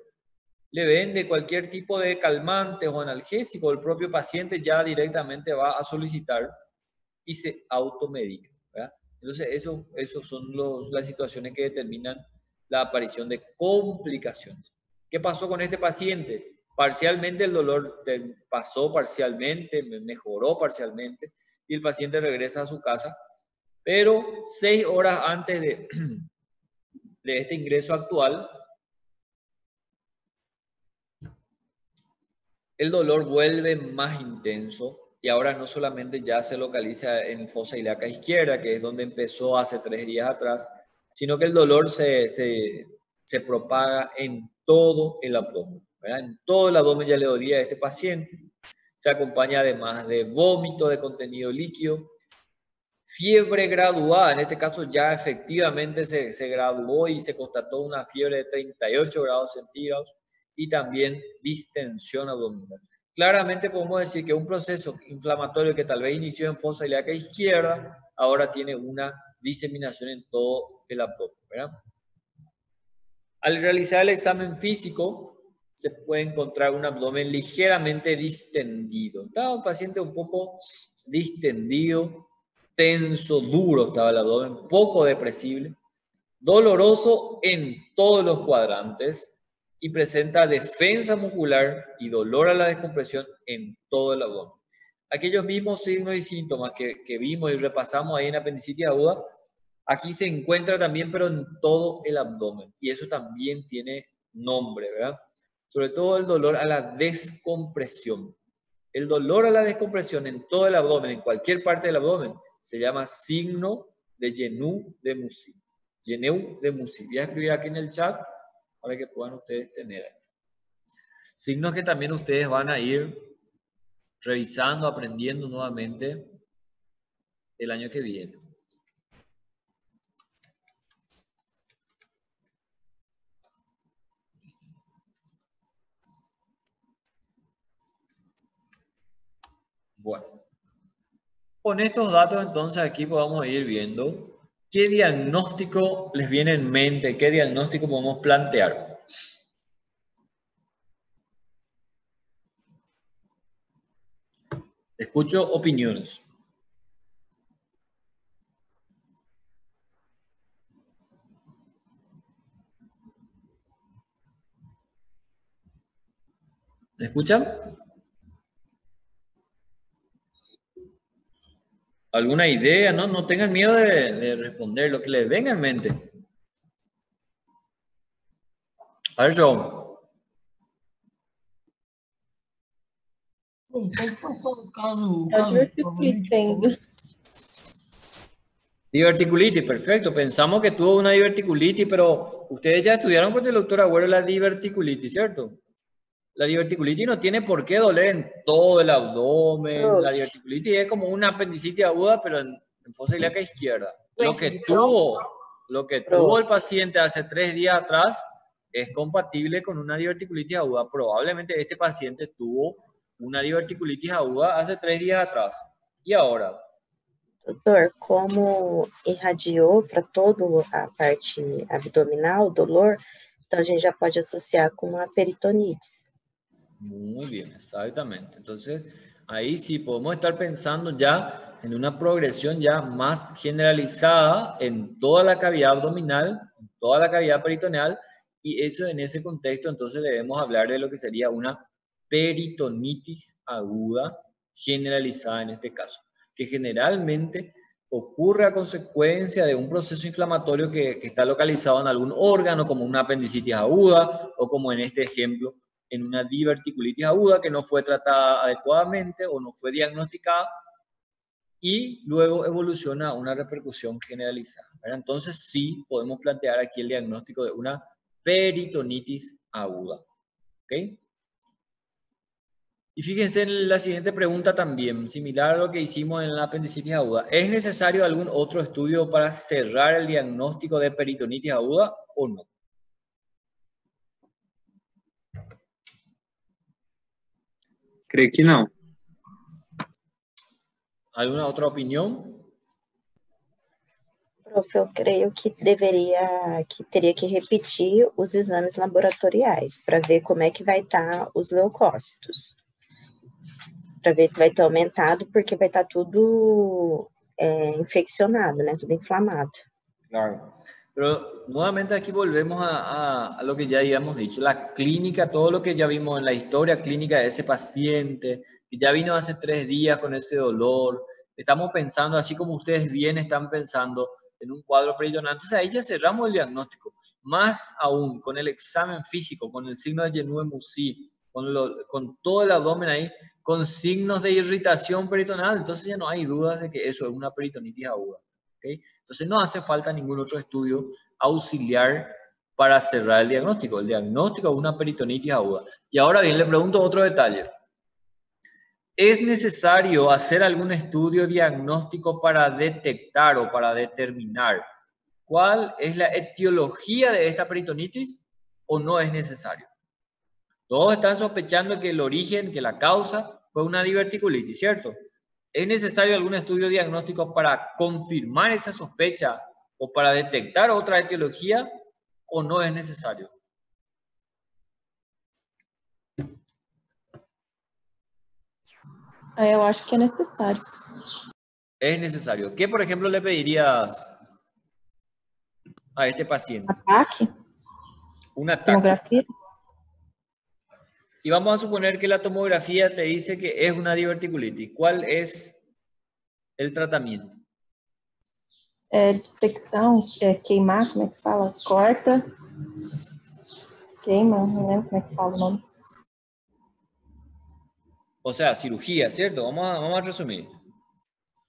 A: Le vende cualquier tipo de calmante o analgésico, el propio paciente ya directamente va a solicitar y se automedica, ¿verdad? Entonces, esos son las situaciones que determinan la aparición de complicaciones. ¿Qué pasó con este paciente? Parcialmente el dolor pasó parcialmente, mejoró parcialmente y el paciente regresa a su casa, pero 6 horas antes de este ingreso actual, el dolor vuelve más intenso y ahora no solamente ya se localiza en fosa ilíaca izquierda, que es donde empezó hace 3 días atrás, sino que el dolor se propaga en todo el abdomen, ¿verdad? En todo el abdomen ya le dolía a este paciente. Se acompaña además de vómito de contenido líquido, fiebre graduada, en este caso ya efectivamente se graduó y se constató una fiebre de 38 grados centígrados y también distensión abdominal. Claramente podemos decir que un proceso inflamatorio que tal vez inició en fosa ilíaca izquierda, ahora tiene una diseminación en todo el abdomen, ¿verdad? Al realizar el examen físico, se puede encontrar un abdomen ligeramente distendido. Estaba un paciente un poco distendido, tenso, duro estaba el abdomen, poco depresible, doloroso en todos los cuadrantes y presenta defensa muscular y dolor a la descompresión en todo el abdomen. Aquellos mismos signos y síntomas que vimos y repasamos ahí en apendicitis aguda, aquí se encuentra también, pero en todo el abdomen. Y eso también tiene nombre, ¿verdad? Sobre todo el dolor a la descompresión. El dolor a la descompresión en todo el abdomen, en cualquier parte del abdomen, se llama signo de Genou de Mussy. Genou de Mussy. Voy a escribir aquí en el chat para que puedan ustedes tener ahí. Signos que también ustedes van a ir revisando, aprendiendo nuevamente el año que viene. Bueno, con estos datos entonces aquí podemos ir viendo qué diagnóstico les viene en mente, qué diagnóstico podemos plantear. Escucho opiniones. ¿Me escuchan? ¿Alguna idea? No tengan miedo de responder lo que les venga en mente. A ver, Joe.
H: Pode passar o caso
A: Diverticulitis, perfecto. Pensamos que tuvo una diverticulitis, pero ustedes ya estudiaron con el doctor Agüero la diverticulitis, ¿cierto? La diverticulitis no tiene por qué doler en todo el abdomen. La diverticulitis es como una apendicitis aguda, pero en fosa ilíaca izquierda. Lo que tuvo el paciente hace 3 días atrás es compatible con una diverticulitis aguda. Probablemente este paciente tuvo una diverticulitis aguda hace 3 días atrás. ¿Y ahora?
I: Doutor, como irradiou para toda a parte abdominal, o dolor, então a gente já pode associar com uma peritonitis.
A: Muy bien, exactamente. Entonces, ahí sí podemos estar pensando ya en una progresión ya más generalizada en toda la cavidad abdominal, en toda la cavidad peritoneal, y eso en ese contexto entonces debemos hablar de lo que sería una peritonitis aguda generalizada en este caso, que generalmente ocurre a consecuencia de un proceso inflamatorio que está localizado en algún órgano, como una apendicitis aguda o como en este ejemplo, en una diverticulitis aguda que no fue tratada adecuadamente o no fue diagnosticada y luego evoluciona a una repercusión generalizada, ¿verdad? Entonces sí podemos plantear aquí el diagnóstico de una peritonitis aguda. ¿Ok? Y fíjense en la siguiente pregunta también, similar a lo que hicimos en la apendicitis aguda. ¿Es necesario algún otro estudio para cerrar el diagnóstico de peritonitis aguda o no?
E: Creo que não.
A: ¿Alguna otra opinión?
I: Prof, eu creio que teria que repetir os exames laboratoriais para ver como é que vai estar os leucócitos. Para ver se vai ter aumentado, porque vai estar tudo infeccionado, né? Tudo inflamado.
A: Claro. Pero nuevamente aquí volvemos a lo que ya habíamos dicho. La clínica, todo lo que ya vimos en la historia clínica de ese paciente, que ya vino hace 3 días con ese dolor. Estamos pensando, así como ustedes bien están pensando, en un cuadro peritonal. Entonces ahí ya cerramos el diagnóstico. Más aún, con el examen físico, con el signo de Genouet-Musi, con todo el abdomen ahí, con signos de irritación peritonal, entonces ya no hay dudas de que eso es una peritonitis aguda. ¿Okay? Entonces no hace falta ningún otro estudio auxiliar para cerrar el diagnóstico. El diagnóstico es una peritonitis aguda. Y ahora bien, le pregunto otro detalle. ¿Es necesario hacer algún estudio diagnóstico para detectar o para determinar cuál es la etiología de esta peritonitis o no es necesario? Todos están sospechando que el origen, que la causa fue una diverticulitis, ¿cierto? ¿Es necesario algún estudio diagnóstico para confirmar esa sospecha o para detectar otra etiología o no es necesario?
C: Eu acho que é necessário.
A: Es necesario. ¿Qué, por ejemplo, le pedirías a este paciente?
C: Ataque,
A: Un ataque.
C: tomografia.
A: Y vamos a suponer que la tomografía te dice que es una diverticulitis. ¿Cuál es el tratamiento?
C: Dissecção, queimar, como é que fala? Corta, queima, não lembro como é que fala o nome.
A: O sea, cirugía, ¿cierto? Vamos a resumir.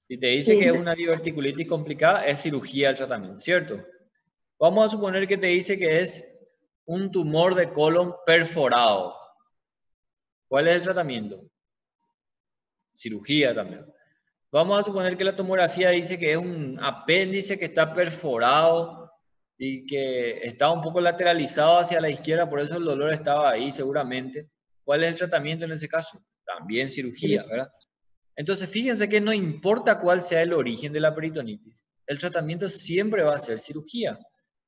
A: Si te dice que es una diverticulitis complicada, es cirugía el tratamiento, ¿cierto? Vamos a suponer que te dice que es un tumor de colon perforado. ¿Cuál es el tratamiento? Cirugía también. Vamos a suponer que la tomografía dice que es un apéndice que está perforado y que está un poco lateralizado hacia la izquierda, por eso el dolor estaba ahí seguramente. ¿Cuál es el tratamiento en ese caso? También cirugía, ¿verdad? Entonces, fíjense que no importa cuál sea el origen de la peritonitis, el tratamiento siempre va a ser cirugía.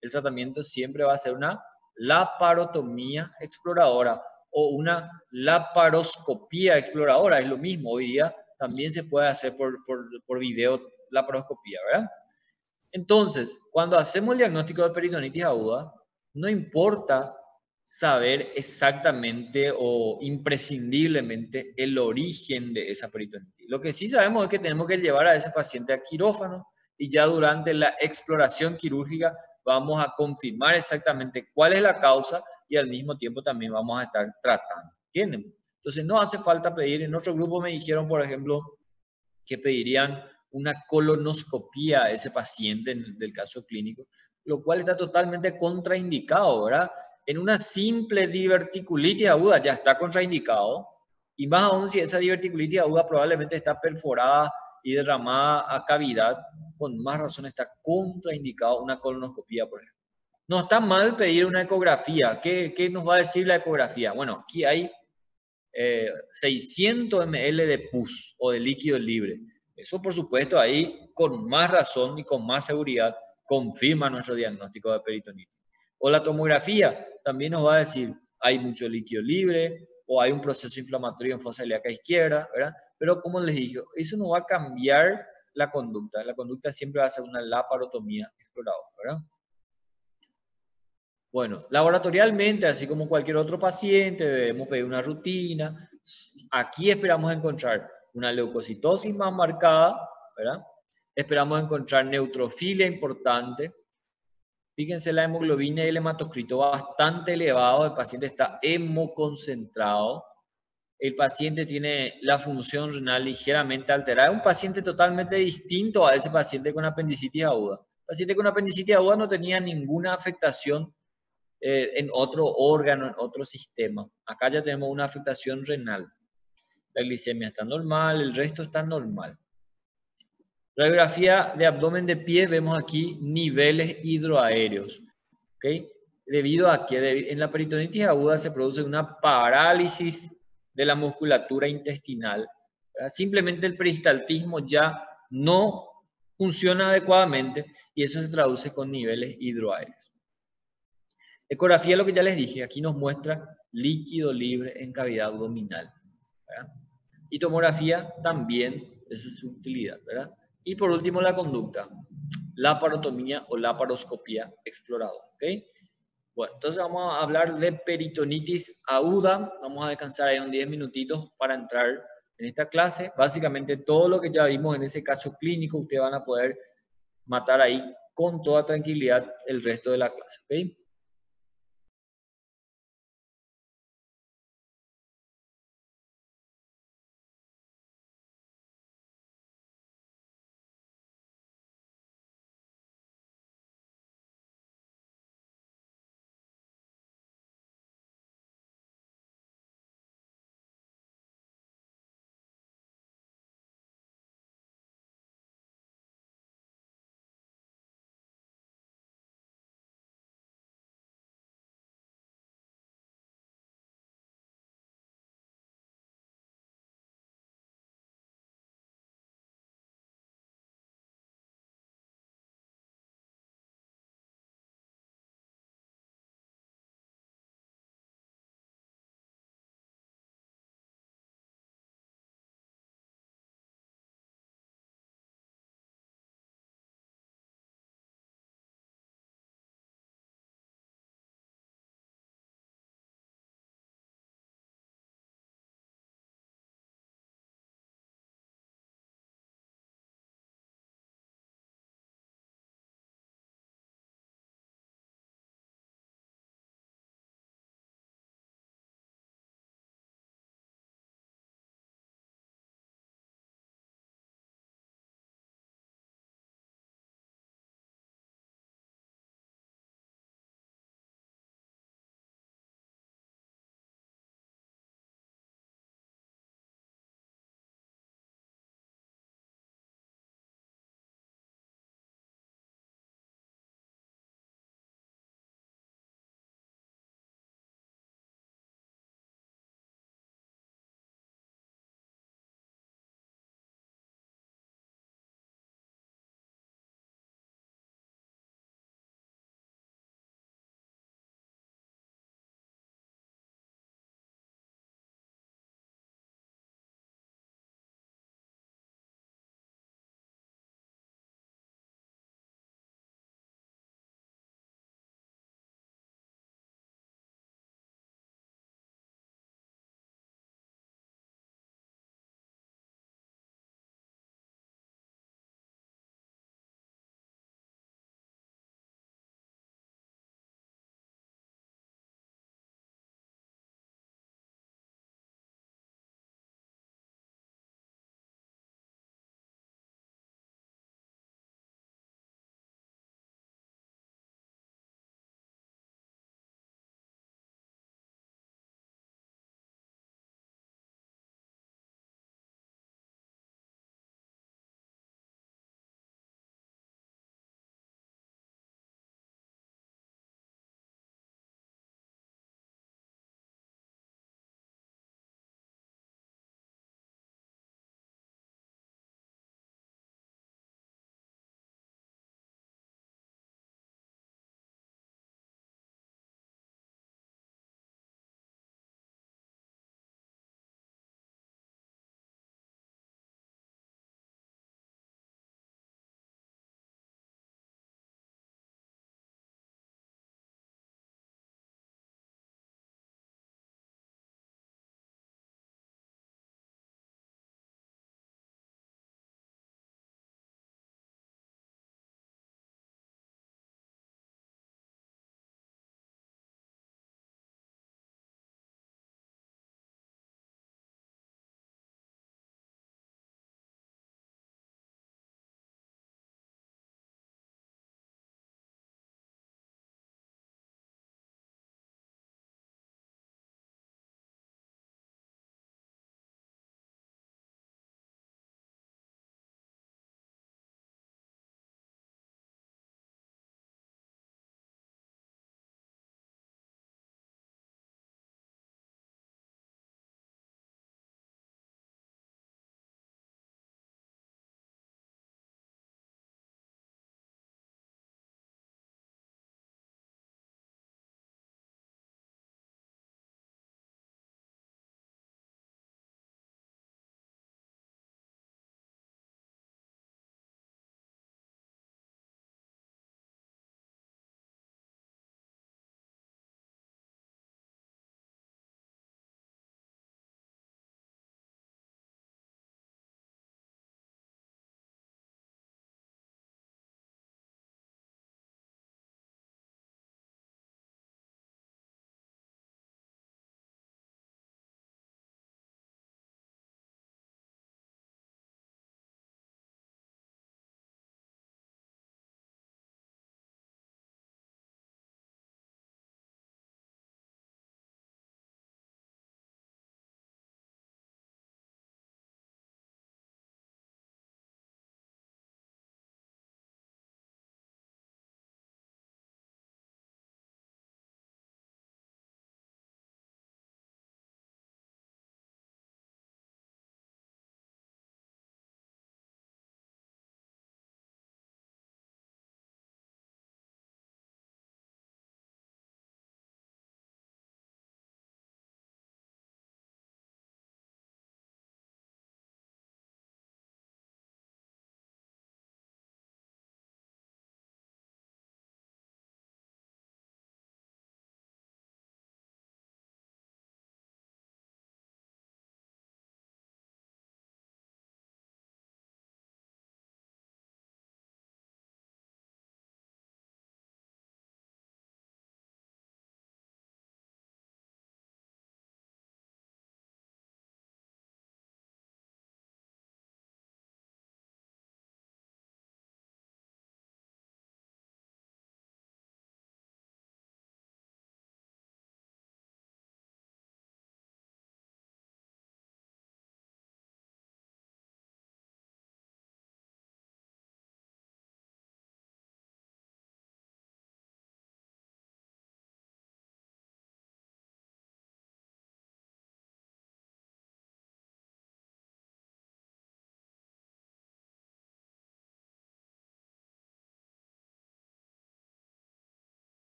A: El tratamiento siempre va a ser una laparotomía exploradora o una laparoscopía exploradora. Es lo mismo, hoy día también se puede hacer por video laparoscopía, ¿verdad? Entonces, cuando hacemos el diagnóstico de peritonitis aguda, no importa saber exactamente o imprescindiblemente el origen de esa peritonitis. Lo que sí sabemos es que tenemos que llevar a ese paciente a quirófano y ya durante la exploración quirúrgica vamos a confirmar exactamente cuál es la causa y al mismo tiempo también vamos a estar tratando. ¿Entienden? Entonces no hace falta pedir. En otro grupo me dijeron, por ejemplo, que pedirían una colonoscopía a ese paciente en el caso clínico, lo cual está totalmente contraindicado, ¿verdad? En una simple diverticulitis aguda ya está contraindicado, y más aún si esa diverticulitis aguda probablemente está perforada y derramada a cavidad, con más razón está contraindicado una colonoscopía, por ejemplo. No está mal pedir una ecografía. ¿Qué nos va a decir la ecografía? Bueno, aquí hay 600 ml de pus o de líquido libre. Eso, por supuesto, ahí con más razón y con más seguridad confirma nuestro diagnóstico de peritonitis. O la tomografía también nos va a decir, hay mucho líquido libre o hay un proceso inflamatorio en fosa ilíaca izquierda, ¿verdad? Pero como les dije, eso no va a cambiar la conducta. La conducta siempre va a ser una laparotomía exploradora, ¿verdad? Bueno, laboratorialmente, así como cualquier otro paciente, debemos pedir una rutina. Aquí esperamos encontrar una leucocitosis más marcada, ¿verdad? Esperamos encontrar neutrofilia importante. Fíjense la hemoglobina y el hematocrito bastante elevado. El paciente está hemoconcentrado. El paciente tiene la función renal ligeramente alterada. Es un paciente totalmente distinto a ese paciente con apendicitis aguda. El paciente con apendicitis aguda no tenía ninguna afectación en otro órgano, en otro sistema. Acá ya tenemos una afectación renal. La glicemia está normal, el resto está normal. Radiografía de abdomen de pie, vemos aquí niveles hidroaéreos. ¿Okay? Debido a que en la peritonitis aguda se produce una parálisis de la musculatura intestinal. ¿Verdad? Simplemente el peristaltismo ya no funciona adecuadamente y eso se traduce con niveles hidroaéreos. Ecografía, lo que ya les dije, aquí nos muestra líquido libre en cavidad abdominal, ¿verdad? Y tomografía también, esa es su utilidad, ¿verdad? Y por último la conducta, laparotomía o laparoscopía exploradora, ¿ok? Bueno, entonces vamos a hablar de peritonitis aguda. Vamos a descansar ahí unos 10 minutitos para entrar en esta clase. Básicamente todo lo que ya vimos en ese caso clínico, ustedes van a poder matar ahí con toda tranquilidad el resto de la clase, ¿ok?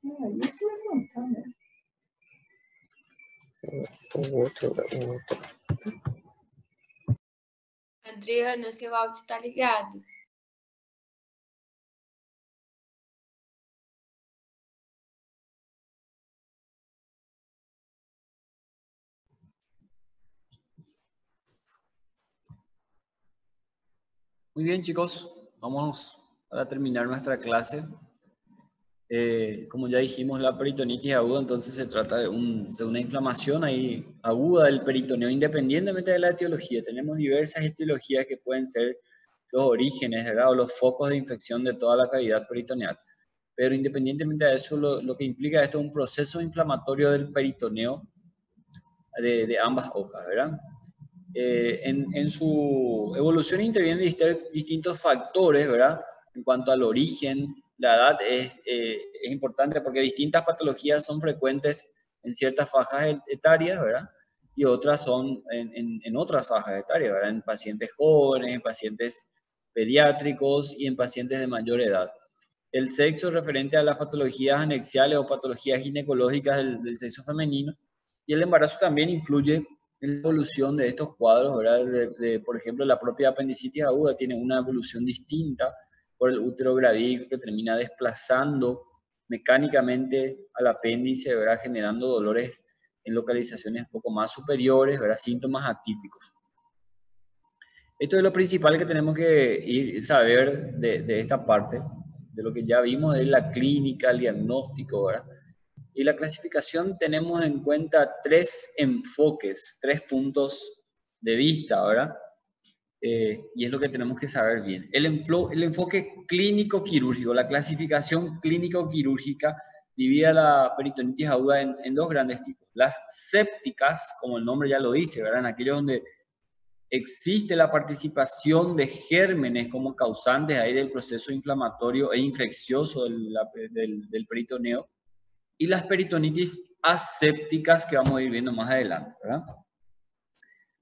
I: O outro.
D: Adriana, seu áudio está ligado.
A: Muy bien, chicos, vamos a terminar nuestra clase. Como ya dijimos, la peritonitis aguda, entonces se trata de una inflamación ahí aguda del peritoneo, independientemente de la etiología. Tenemos diversas etiologías que pueden ser los orígenes, ¿verdad? O los focos de infección de toda la cavidad peritoneal. Pero independientemente de eso, lo que implica esto es un proceso inflamatorio del peritoneo de ambas hojas, ¿verdad? En su evolución intervienen distintos factores, ¿verdad? En cuanto al origen, la edad es importante porque distintas patologías son frecuentes en ciertas fajas etarias, ¿verdad? Y otras son en otras fajas etarias, ¿verdad? En pacientes jóvenes, en pacientes pediátricos y en pacientes de mayor edad. El sexo referente a las patologías anexiales o patologías ginecológicas del sexo femenino, y el embarazo también influye en la evolución de estos cuadros, ¿verdad? Por ejemplo, la propia apendicitis aguda tiene una evolución distinta por el útero gravídico que termina desplazando mecánicamente al apéndice, ¿verdad? Generando dolores en localizaciones un poco más superiores, ¿verdad? Síntomas atípicos. Esto es lo principal que tenemos que saber de esta parte, de lo que ya vimos de la clínica, el diagnóstico, ¿verdad? Y la clasificación tenemos en cuenta 3 enfoques, 3 puntos de vista, ¿verdad? Y es lo que tenemos que saber bien. El enfoque clínico-quirúrgico, la clasificación clínico-quirúrgica divide la peritonitis aguda en 2 grandes tipos. Las sépticas, como el nombre ya lo dice, ¿verdad? En aquellos donde existe la participación de gérmenes como causantes ahí del proceso inflamatorio e infeccioso del peritoneo. Y las peritonitis asépticas que vamos a ir viendo más adelante, ¿verdad?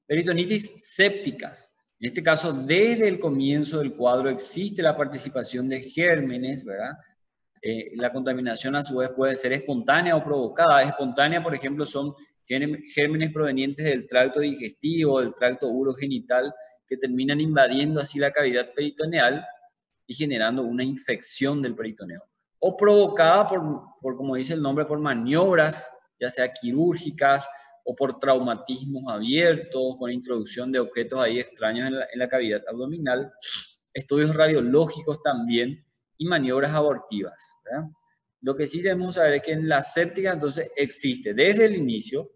A: Peritonitis sépticas. En este caso, desde el comienzo del cuadro existe la participación de gérmenes, ¿verdad? La contaminación a su vez puede ser espontánea o provocada. Espontánea, por ejemplo, son gérmenes provenientes del tracto digestivo, del tracto urogenital, que terminan invadiendo así la cavidad peritoneal y generando una infección del peritoneo. O provocada por, como dice el nombre, por maniobras, ya sea quirúrgicas o por traumatismos abiertos, con introducción de objetos ahí extraños en la cavidad abdominal, estudios radiológicos también y maniobras abortivas, ¿verdad? Lo que sí debemos saber es que en la séptica entonces existe desde el inicio,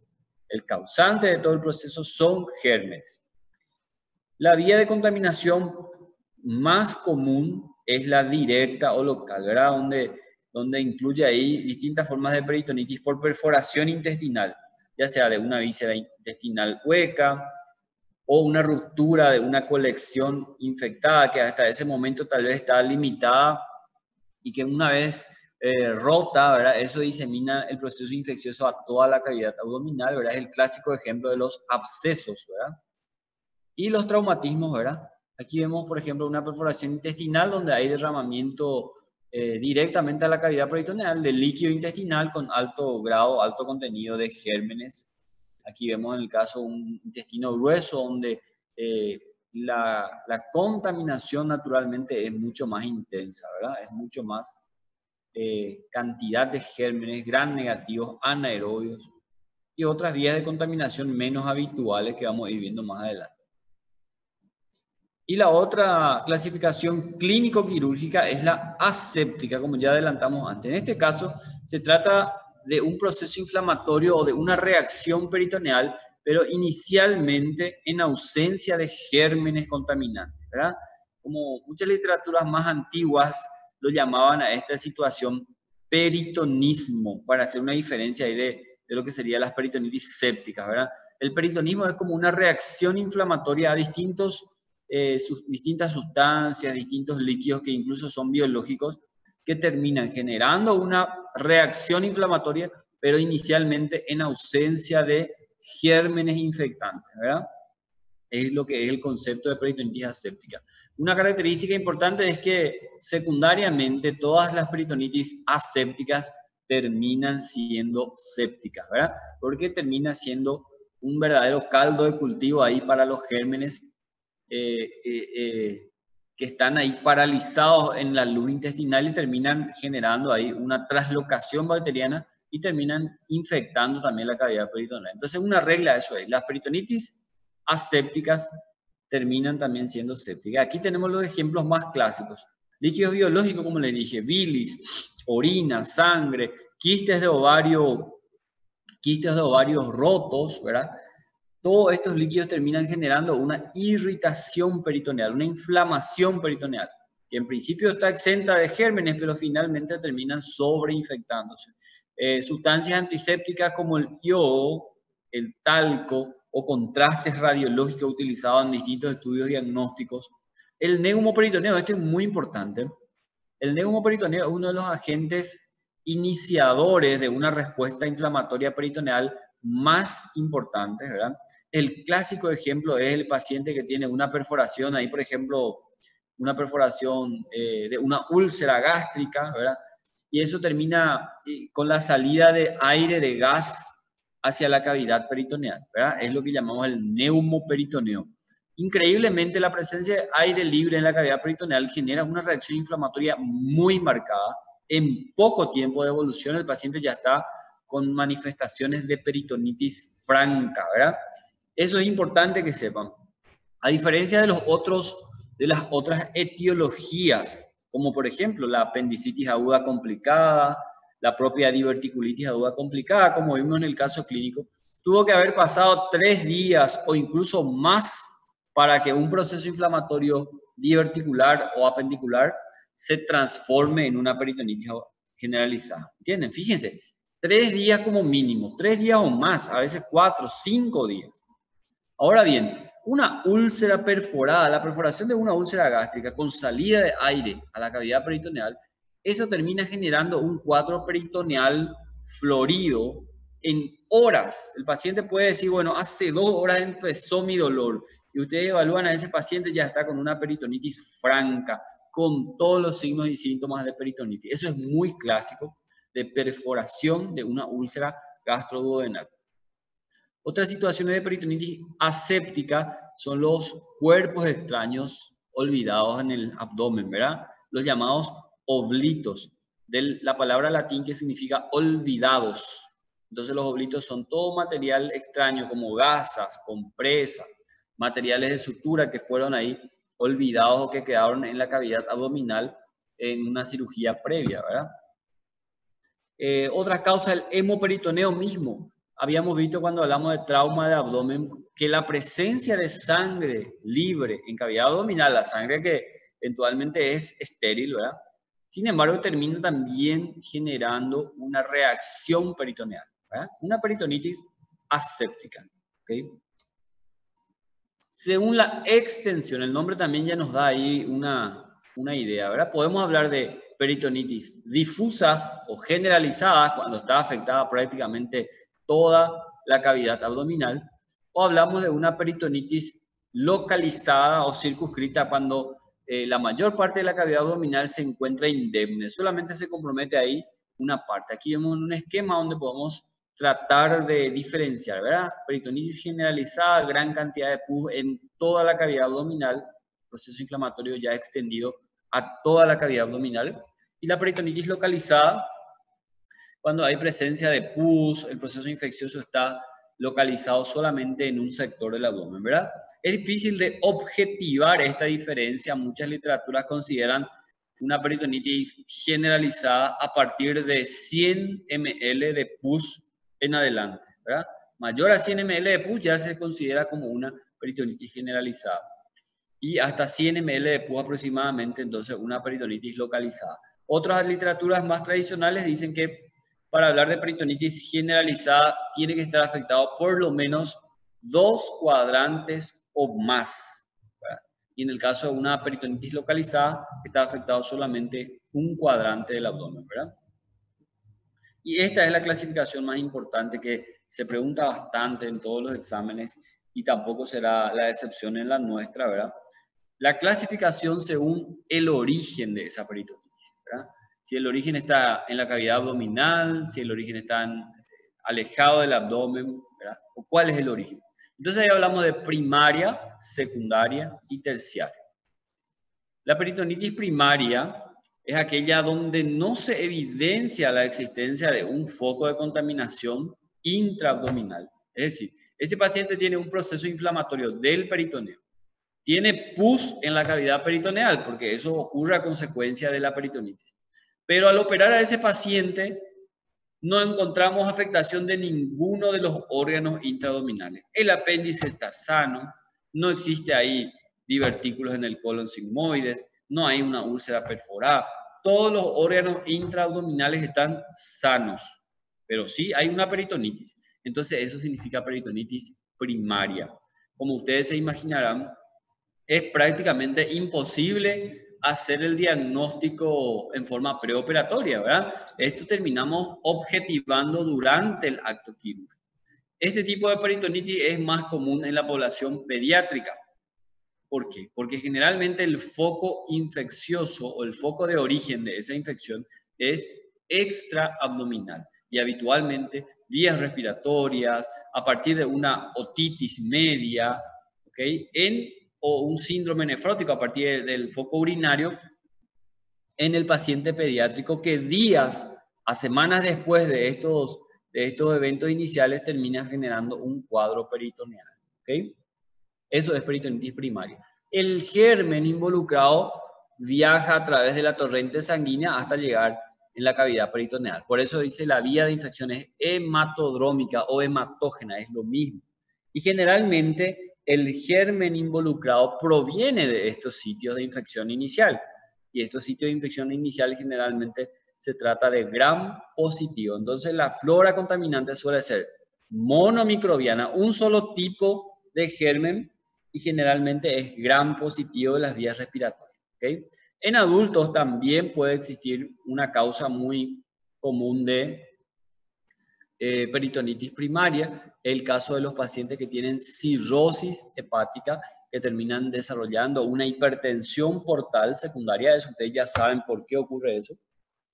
A: el causante de todo el proceso son gérmenes. La vía de contaminación más común es la directa o local, ¿verdad? Donde incluye ahí distintas formas de peritonitis por perforación intestinal, ya sea de una víscera intestinal hueca o una ruptura de una colección infectada que hasta ese momento tal vez está limitada y que una vez rota, ¿verdad? Eso disemina el proceso infeccioso a toda la cavidad abdominal, ¿verdad? Es el clásico ejemplo de los abscesos, ¿verdad? Y los traumatismos, ¿verdad? Aquí vemos, por ejemplo, una perforación intestinal donde hay derramamiento directamente a la cavidad peritoneal de líquido intestinal con alto grado, alto contenido de gérmenes. Aquí vemos en el caso un intestino grueso donde la contaminación naturalmente es mucho más intensa, ¿verdad? Es mucho más cantidad de gérmenes, gram negativos, anaerobios y otras vías de contaminación menos habituales que vamos a ir viendo más adelante. Y la otra clasificación clínico-quirúrgica es la aséptica, como ya adelantamos antes. En este caso, se trata de un proceso inflamatorio o de una reacción peritoneal, pero inicialmente en ausencia de gérmenes contaminantes, ¿verdad? Como muchas literaturas más antiguas lo llamaban a esta situación peritonismo, para hacer una diferencia ahí de lo que serían las peritonitis sépticas, ¿verdad? El peritonismo es como una reacción inflamatoria a distintas sustancias, distintos líquidos que incluso son biológicos, que terminan generando una reacción inflamatoria, pero inicialmente en ausencia de gérmenes infectantes, ¿verdad? Es lo que es el concepto de peritonitis aséptica. Una característica importante es que secundariamente todas las peritonitis asépticas terminan siendo sépticas, ¿verdad? Porque termina siendo un verdadero caldo de cultivo ahí para los gérmenes que están ahí paralizados en la luz intestinal y terminan generando ahí una translocación bacteriana y terminan infectando también la cavidad peritoneal. Entonces, una regla de eso es, las peritonitis asépticas terminan también siendo sépticas. Aquí tenemos los ejemplos más clásicos. Líquidos biológicos, como les dije, bilis, orina, sangre, quistes de ovario rotos, ¿verdad? Todos estos líquidos terminan generando una irritación peritoneal, una inflamación peritoneal, que en principio está exenta de gérmenes, pero finalmente terminan sobreinfectándose. Sustancias antisépticas como el yodo, el talco o contrastes radiológicos utilizados en distintos estudios diagnósticos. El neumoperitoneo, este es muy importante. El neumoperitoneo es uno de los agentes iniciadores de una respuesta inflamatoria peritoneal más importantes, ¿verdad? El clásico ejemplo es el paciente que tiene una perforación, ahí por ejemplo, una perforación de una úlcera gástrica, ¿verdad? Y eso termina con la salida de aire, de gas hacia la cavidad peritoneal, ¿verdad? Es lo que llamamos el neumoperitoneo. Increíblemente, la presencia de aire libre en la cavidad peritoneal genera una reacción inflamatoria muy marcada. En poco tiempo de evolución, el paciente ya está con manifestaciones de peritonitis franca, ¿verdad? Eso es importante que sepan. A diferencia de las otras etiologías, como por ejemplo la apendicitis aguda complicada, la propia diverticulitis aguda complicada, como vimos en el caso clínico, tuvo que haber pasado 3 días o incluso más para que un proceso inflamatorio diverticular o apendicular se transforme en una peritonitis generalizada. ¿Entienden? Fíjense, 3 días como mínimo, 3 días o más, a veces 4, 5 días. Ahora bien, una úlcera perforada, la perforación de una úlcera gástrica con salida de aire a la cavidad peritoneal, eso termina generando un cuadro peritoneal florido en horas. El paciente puede decir, bueno, hace 2 horas empezó mi dolor. Y ustedes evalúan a ese paciente, ya está con una peritonitis franca, con todos los signos y síntomas de peritonitis. Eso es muy clásico de perforación de una úlcera gastroduodenal. Otras situaciones de peritonitis aséptica son los cuerpos extraños olvidados en el abdomen, ¿verdad? Los llamados oblitos, de la palabra latín que significa olvidados. Entonces los oblitos son todo material extraño como gasas, compresas, materiales de sutura que fueron ahí olvidados o que quedaron en la cavidad abdominal en una cirugía previa, ¿verdad? Otra causa, el hemoperitoneo mismo. Habíamos visto cuando hablamos de trauma de abdomen que la presencia de sangre libre en cavidad abdominal, la sangre que eventualmente es estéril, ¿verdad? Sin embargo, termina también generando una reacción peritoneal, ¿verdad? Una peritonitis aséptica, ¿ok? Según la extensión, el nombre también ya nos da ahí una idea, ¿verdad? Podemos hablar de peritonitis difusas o generalizadas cuando está afectada prácticamente toda la cavidad abdominal, o hablamos de una peritonitis localizada o circunscrita cuando la mayor parte de la cavidad abdominal se encuentra indemne, solamente se compromete ahí una parte. Aquí vemos un esquema donde podemos tratar de diferenciar, ¿verdad? Peritonitis generalizada, gran cantidad de pus en toda la cavidad abdominal, proceso inflamatorio ya extendido a toda la cavidad abdominal, y la peritonitis localizada, cuando hay presencia de pus, el proceso infeccioso está localizado solamente en un sector del abdomen, ¿verdad? Es difícil de objetivar esta diferencia. Muchas literaturas consideran una peritonitis generalizada a partir de 100 ml de pus en adelante, ¿verdad? Mayor a 100 ml de pus ya se considera como una peritonitis generalizada. Y hasta 100 ml de pus aproximadamente, entonces una peritonitis localizada. Otras literaturas más tradicionales dicen que para hablar de peritonitis generalizada tiene que estar afectado por lo menos 2 cuadrantes o más, ¿verdad? Y en el caso de una peritonitis localizada está afectado solamente un cuadrante del abdomen, ¿verdad? Y esta es la clasificación más importante que se pregunta bastante en todos los exámenes y tampoco será la excepción en la nuestra, ¿verdad? La clasificación según el origen de esa peritonitis, ¿verdad? Si el origen está en la cavidad abdominal, si el origen está alejado del abdomen, ¿verdad? ¿O cuál es el origen? Entonces ahí hablamos de primaria, secundaria y terciaria. La peritonitis primaria es aquella donde no se evidencia la existencia de un foco de contaminación intraabdominal. Es decir, ese paciente tiene un proceso inflamatorio del peritoneo. Tiene pus en la cavidad peritoneal, porque eso ocurre a consecuencia de la peritonitis. Pero al operar a ese paciente, no encontramos afectación de ninguno de los órganos intraabdominales. El apéndice está sano, no existe ahí divertículos en el colon sigmoides, no hay una úlcera perforada. Todos los órganos intraabdominales están sanos, pero sí hay una peritonitis. Entonces eso significa peritonitis primaria. Como ustedes se imaginarán, es prácticamente imposible hacer el diagnóstico en forma preoperatoria, ¿verdad? Esto terminamos objetivando durante el acto quirúrgico. Este tipo de peritonitis es más común en la población pediátrica. ¿Por qué? Porque generalmente el foco infeccioso o el foco de origen de esa infección es extraabdominal y habitualmente vías respiratorias, a partir de una otitis media, ¿ok? O un síndrome nefrótico a partir del foco urinario en el paciente pediátrico que días a semanas después de estos eventos iniciales termina generando un cuadro peritoneal. ¿Okay? Eso es peritonitis primaria. El germen involucrado viaja a través de la torrente sanguínea hasta llegar en la cavidad peritoneal. Por eso dice la vía de infección es hematodrómica o hematógena, es lo mismo. Y generalmente el germen involucrado proviene de estos sitios de infección inicial. Y estos sitios de infección inicial generalmente se trata de gram positivo. Entonces la flora contaminante suele ser monomicrobiana, un solo tipo de germen y generalmente es gram positivo de las vías respiratorias. ¿Okay? En adultos también puede existir una causa muy común de peritonitis primaria, el caso de los pacientes que tienen cirrosis hepática, que terminan desarrollando una hipertensión portal secundaria, eso ustedes ya saben por qué ocurre eso,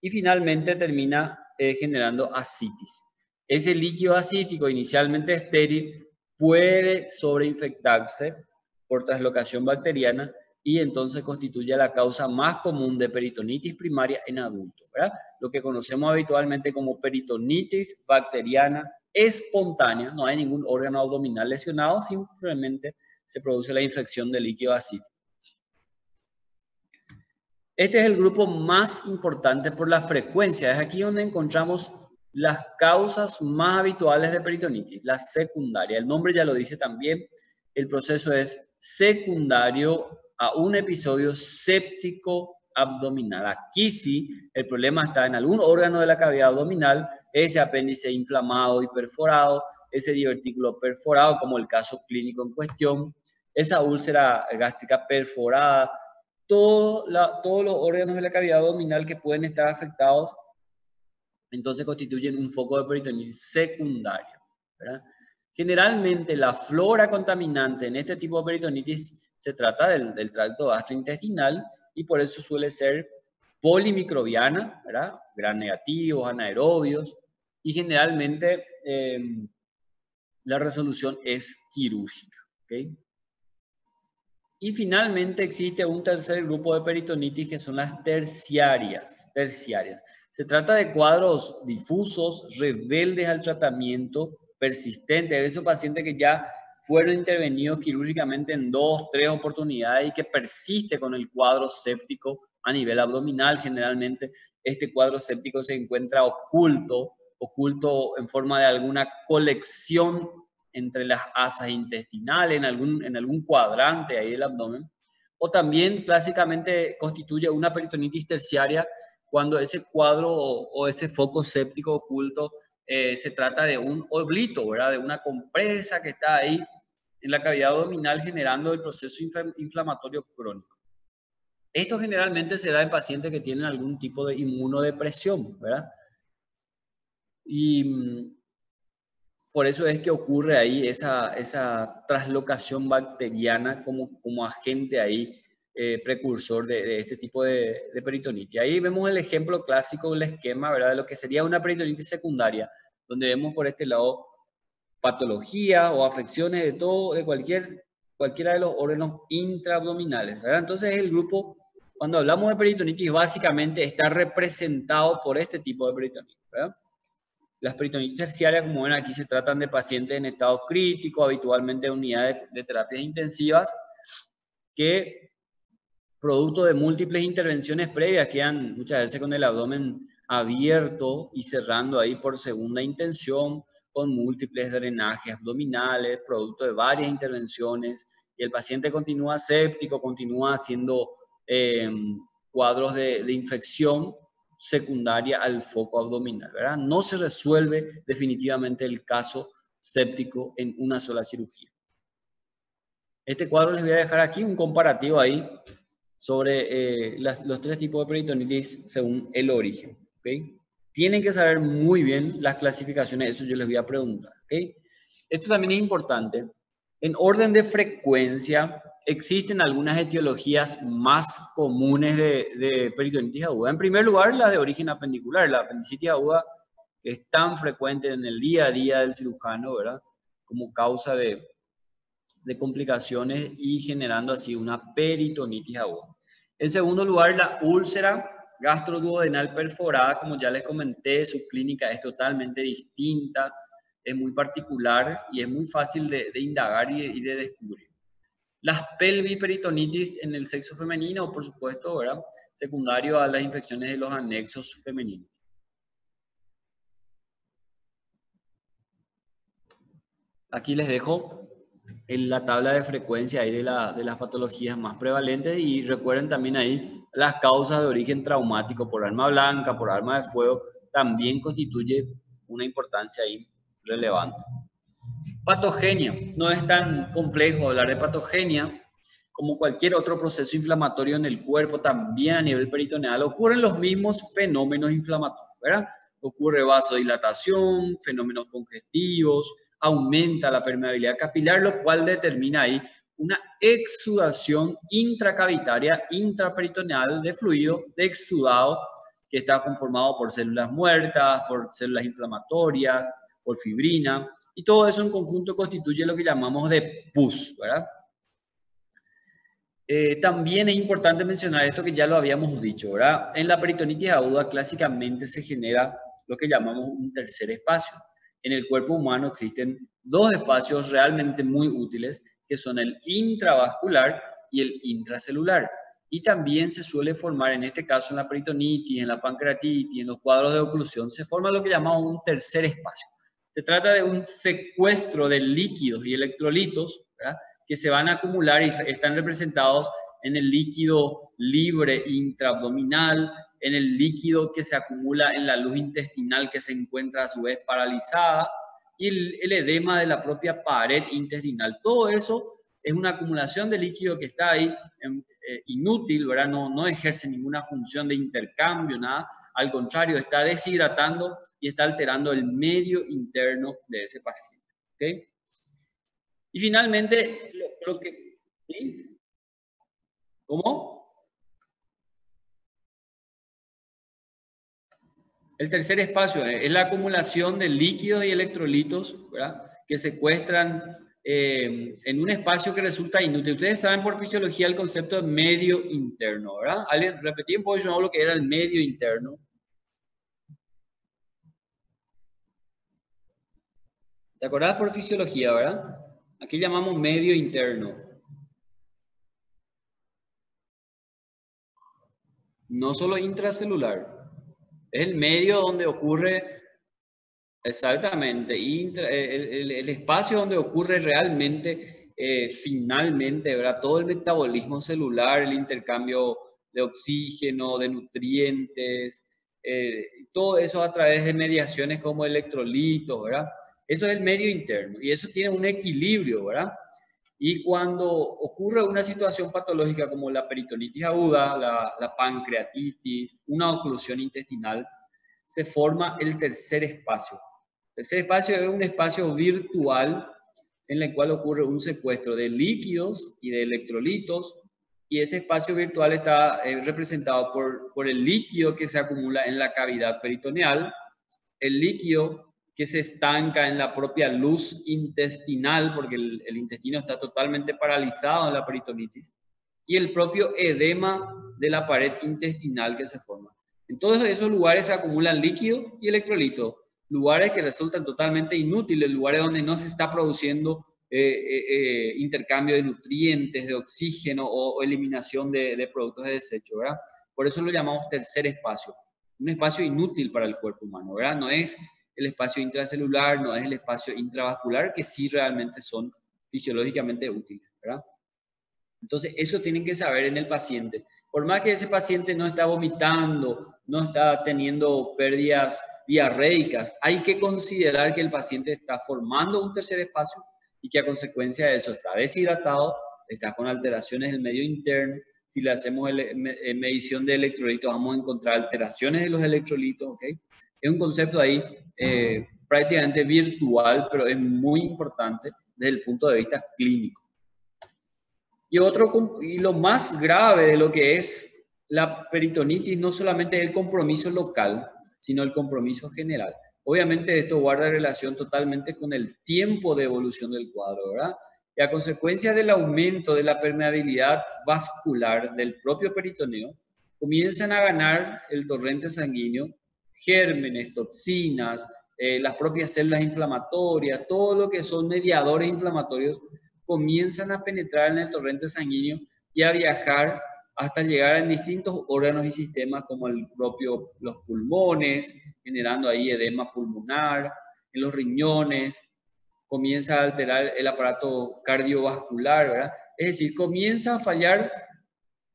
A: y finalmente termina generando ascitis. Ese líquido acítico inicialmente estéril puede sobreinfectarse por translocación bacteriana y entonces constituye la causa más común de peritonitis primaria en adultos, ¿verdad? Lo que conocemos habitualmente como peritonitis bacteriana espontánea, no hay ningún órgano abdominal lesionado, simplemente se produce la infección del líquido acítico. Este es el grupo más importante por la frecuencia, es aquí donde encontramos las causas más habituales de peritonitis, la secundaria. El nombre ya lo dice también, el proceso es secundario a un episodio séptico abdominal. Aquí sí, el problema está en algún órgano de la cavidad abdominal, ese apéndice inflamado y perforado, ese divertículo perforado, como el caso clínico en cuestión, esa úlcera gástrica perforada, todos los órganos de la cavidad abdominal que pueden estar afectados, entonces constituyen un foco de peritonitis secundaria, ¿verdad? Generalmente la flora contaminante en este tipo de peritonitis se trata del tracto gastrointestinal y por eso suele ser polimicrobiana, ¿verdad? Gram negativos, anaerobios, y generalmente la resolución es quirúrgica. ¿Okay? Y finalmente existe un tercer grupo de peritonitis que son las terciarias. Se trata de cuadros difusos, rebeldes al tratamiento, persistentes, de esos pacientes que ya fueron intervenidos quirúrgicamente en 2, 3 oportunidades y que persiste con el cuadro séptico a nivel abdominal. Generalmente este cuadro séptico se encuentra oculto en forma de alguna colección entre las asas intestinales, en algún cuadrante ahí del abdomen, o también clásicamente constituye una peritonitis terciaria cuando ese cuadro o ese foco séptico oculto se trata de un oblito, ¿verdad? De una compresa que está ahí en la cavidad abdominal generando el proceso inflamatorio crónico. Esto generalmente se da en pacientes que tienen algún tipo de inmunodepresión, ¿verdad? Y por eso es que ocurre ahí esa traslocación bacteriana como agente ahí precursor de este tipo de peritonitis. Ahí vemos el ejemplo clásico, el esquema, ¿verdad?, de lo que sería una peritonitis secundaria, donde vemos por este lado patología o afecciones de todo, de cualquiera de los órganos intraabdominales, ¿verdad? Entonces el grupo, cuando hablamos de peritonitis, básicamente está representado por este tipo de peritonitis, ¿verdad? Las peritonitis terciarias, como ven aquí, se tratan de pacientes en estado crítico, habitualmente en unidades de terapias intensivas, que producto de múltiples intervenciones previas quedan muchas veces con el abdomen abierto y cerrando ahí por segunda intención, con múltiples drenajes abdominales, producto de varias intervenciones, y el paciente continúa séptico, continúa haciendo cuadros de infección secundaria al foco abdominal, ¿verdad? No se resuelve definitivamente el caso séptico en una sola cirugía. Este cuadro les voy a dejar aquí un comparativo ahí sobre los tres tipos de peritonitis según el origen, ¿ok? Tienen que saber muy bien las clasificaciones, eso yo les voy a preguntar, ¿ok? Esto también es importante. En orden de frecuencia, existen algunas etiologías más comunes de peritonitis aguda. En primer lugar, la de origen apendicular, la apendicitis aguda, que es tan frecuente en el día a día del cirujano, ¿verdad?, como causa de complicaciones y generando así una peritonitis aguda. En segundo lugar, la úlcera gastroduodenal perforada, como ya les comenté, su clínica es totalmente distinta, es muy particular y es muy fácil de indagar y de descubrir. Las pelviperitonitis en el sexo femenino, por supuesto, ¿verdad?, secundario a las infecciones de los anexos femeninos. Aquí les dejo la tabla de frecuencia ahí de las patologías más prevalentes, y recuerden también ahí las causas de origen traumático por arma blanca, por arma de fuego, también constituye una importancia ahí relevante. Patogenia. No es tan complejo hablar de patogenia. Como cualquier otro proceso inflamatorio en el cuerpo, también a nivel peritoneal ocurren los mismos fenómenos inflamatorios, ¿verdad? Ocurre vasodilatación, fenómenos congestivos, aumenta la permeabilidad capilar, lo cual determina ahí una exudación intracavitaria, intraperitoneal de fluido, de exudado, que está conformado por células muertas, por células inflamatorias, por fibrina, y todo eso en conjunto constituye lo que llamamos de pus, ¿verdad? También es importante mencionar esto que ya lo habíamos dicho, ¿verdad? En la peritonitis aguda clásicamente se genera lo que llamamos un tercer espacio. En el cuerpo humano existen dos espacios realmente muy útiles, que son el intravascular y el intracelular. Y también se suele formar, en este caso en la peritonitis, en la pancreatitis, en los cuadros de oclusión, se forma lo que llamamos un tercer espacio. Se trata de un secuestro de líquidos y electrolitos, ¿verdad?, que se van a acumular y están representados en el líquido libre intraabdominal, en el líquido que se acumula en la luz intestinal que se encuentra a su vez paralizada, y el edema de la propia pared intestinal. Todo eso es una acumulación de líquido que está ahí inútil, ¿verdad? No ejerce ninguna función de intercambio, nada. Al contrario, está deshidratando y está alterando el medio interno de ese paciente, ¿ok? Y finalmente, ¿sí? ¿Cómo? El tercer espacio es la acumulación de líquidos y electrolitos, ¿verdad?, que secuestran en un espacio que resulta inútil. Ustedes saben por fisiología el concepto de medio interno, ¿verdad? ¿Alguien repetí un poco lo que era el medio interno? ¿Te acordás por fisiología, verdad? Aquí llamamos medio interno. No solo intracelular. Es el medio donde ocurre, exactamente, el espacio donde ocurre realmente, finalmente, ¿verdad?, todo el metabolismo celular, el intercambio de oxígeno, de nutrientes, todo eso a través de mediaciones como electrolitos, ¿verdad? Eso es el medio interno y eso tiene un equilibrio, ¿verdad? Y cuando ocurre una situación patológica como la peritonitis aguda, la pancreatitis, una oclusión intestinal, se forma el tercer espacio. El tercer espacio es un espacio virtual en el cual ocurre un secuestro de líquidos y de electrolitos y ese espacio virtual está representado por el líquido que se acumula en la cavidad peritoneal, el líquido que se estanca en la propia luz intestinal, porque el intestino está totalmente paralizado en la peritonitis, y el propio edema de la pared intestinal que se forma. En todos esos lugares se acumulan líquido y electrolito, lugares que resultan totalmente inútiles, lugares donde no se está produciendo intercambio de nutrientes, de oxígeno o eliminación de productos de desecho, ¿verdad? Por eso lo llamamos tercer espacio, un espacio inútil para el cuerpo humano, ¿verdad? No es el espacio intracelular, no es el espacio intravascular, que sí realmente son fisiológicamente útiles, ¿verdad? Entonces, eso tienen que saber en el paciente. Por más que ese paciente no está vomitando, no está teniendo pérdidas diarreicas, hay que considerar que el paciente está formando un tercer espacio y que a consecuencia de eso está deshidratado, está con alteraciones del medio interno. Si le hacemos medición de electrolitos, vamos a encontrar alteraciones de los electrolitos, ¿ok? Es un concepto ahí prácticamente virtual, pero es muy importante desde el punto de vista clínico. Y lo más grave de lo que es la peritonitis no solamente es el compromiso local, sino el compromiso general. Obviamente esto guarda relación totalmente con el tiempo de evolución del cuadro, ¿verdad? Y a consecuencia del aumento de la permeabilidad vascular del propio peritoneo, comienzan a ganar el torrente sanguíneo gérmenes, toxinas, las propias células inflamatorias, todo lo que son mediadores inflamatorios, comienzan a penetrar en el torrente sanguíneo y a viajar hasta llegar a distintos órganos y sistemas como los pulmones, generando ahí edema pulmonar, en los riñones, comienza a alterar el aparato cardiovascular, ¿verdad? Es decir, comienza a fallar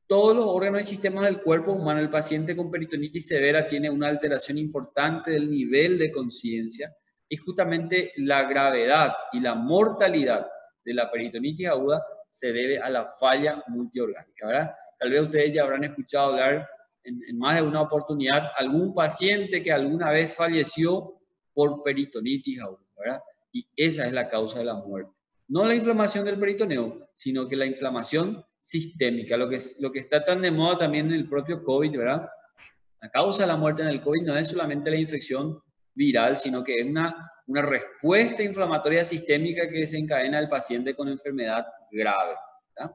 A: todos los órganos y sistemas del cuerpo humano. El paciente con peritonitis severa tiene una alteración importante del nivel de conciencia y justamente la gravedad y la mortalidad de la peritonitis aguda se debe a la falla multiorgánica, ¿verdad? Tal vez ustedes ya habrán escuchado hablar en más de una oportunidad algún paciente que alguna vez falleció por peritonitis aguda, ¿verdad? Y esa es la causa de la muerte. No la inflamación del peritoneo, sino que la inflamación sistémica, lo que está tan de moda también en el propio COVID, ¿verdad? La causa de la muerte en el COVID no es solamente la infección viral, sino que es una respuesta inflamatoria sistémica que desencadena al paciente con enfermedad grave, ¿verdad?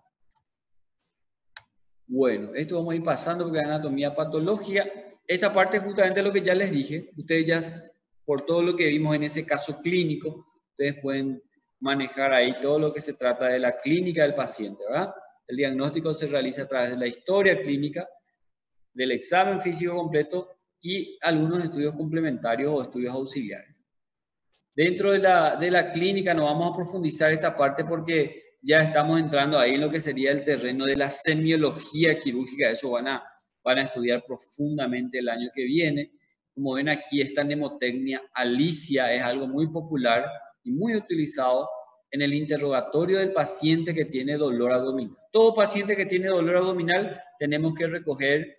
A: Bueno, esto vamos a ir pasando porque es anatomía patológica. Esta parte es justamente lo que ya les dije. Ustedes ya, por todo lo que vimos en ese caso clínico, ustedes pueden manejar ahí todo lo que se trata de la clínica del paciente, ¿verdad? El diagnóstico se realiza a través de la historia clínica, del examen físico completo y algunos estudios complementarios o estudios auxiliares. Dentro de la clínica no vamos a profundizar esta parte porque ya estamos entrando ahí en lo que sería el terreno de la semiología quirúrgica. Eso van a estudiar profundamente el año que viene. Como ven aquí, esta mnemotecnia Alicia es algo muy popular y muy utilizado en el interrogatorio del paciente que tiene dolor abdominal. Todo paciente que tiene dolor abdominal tenemos que recoger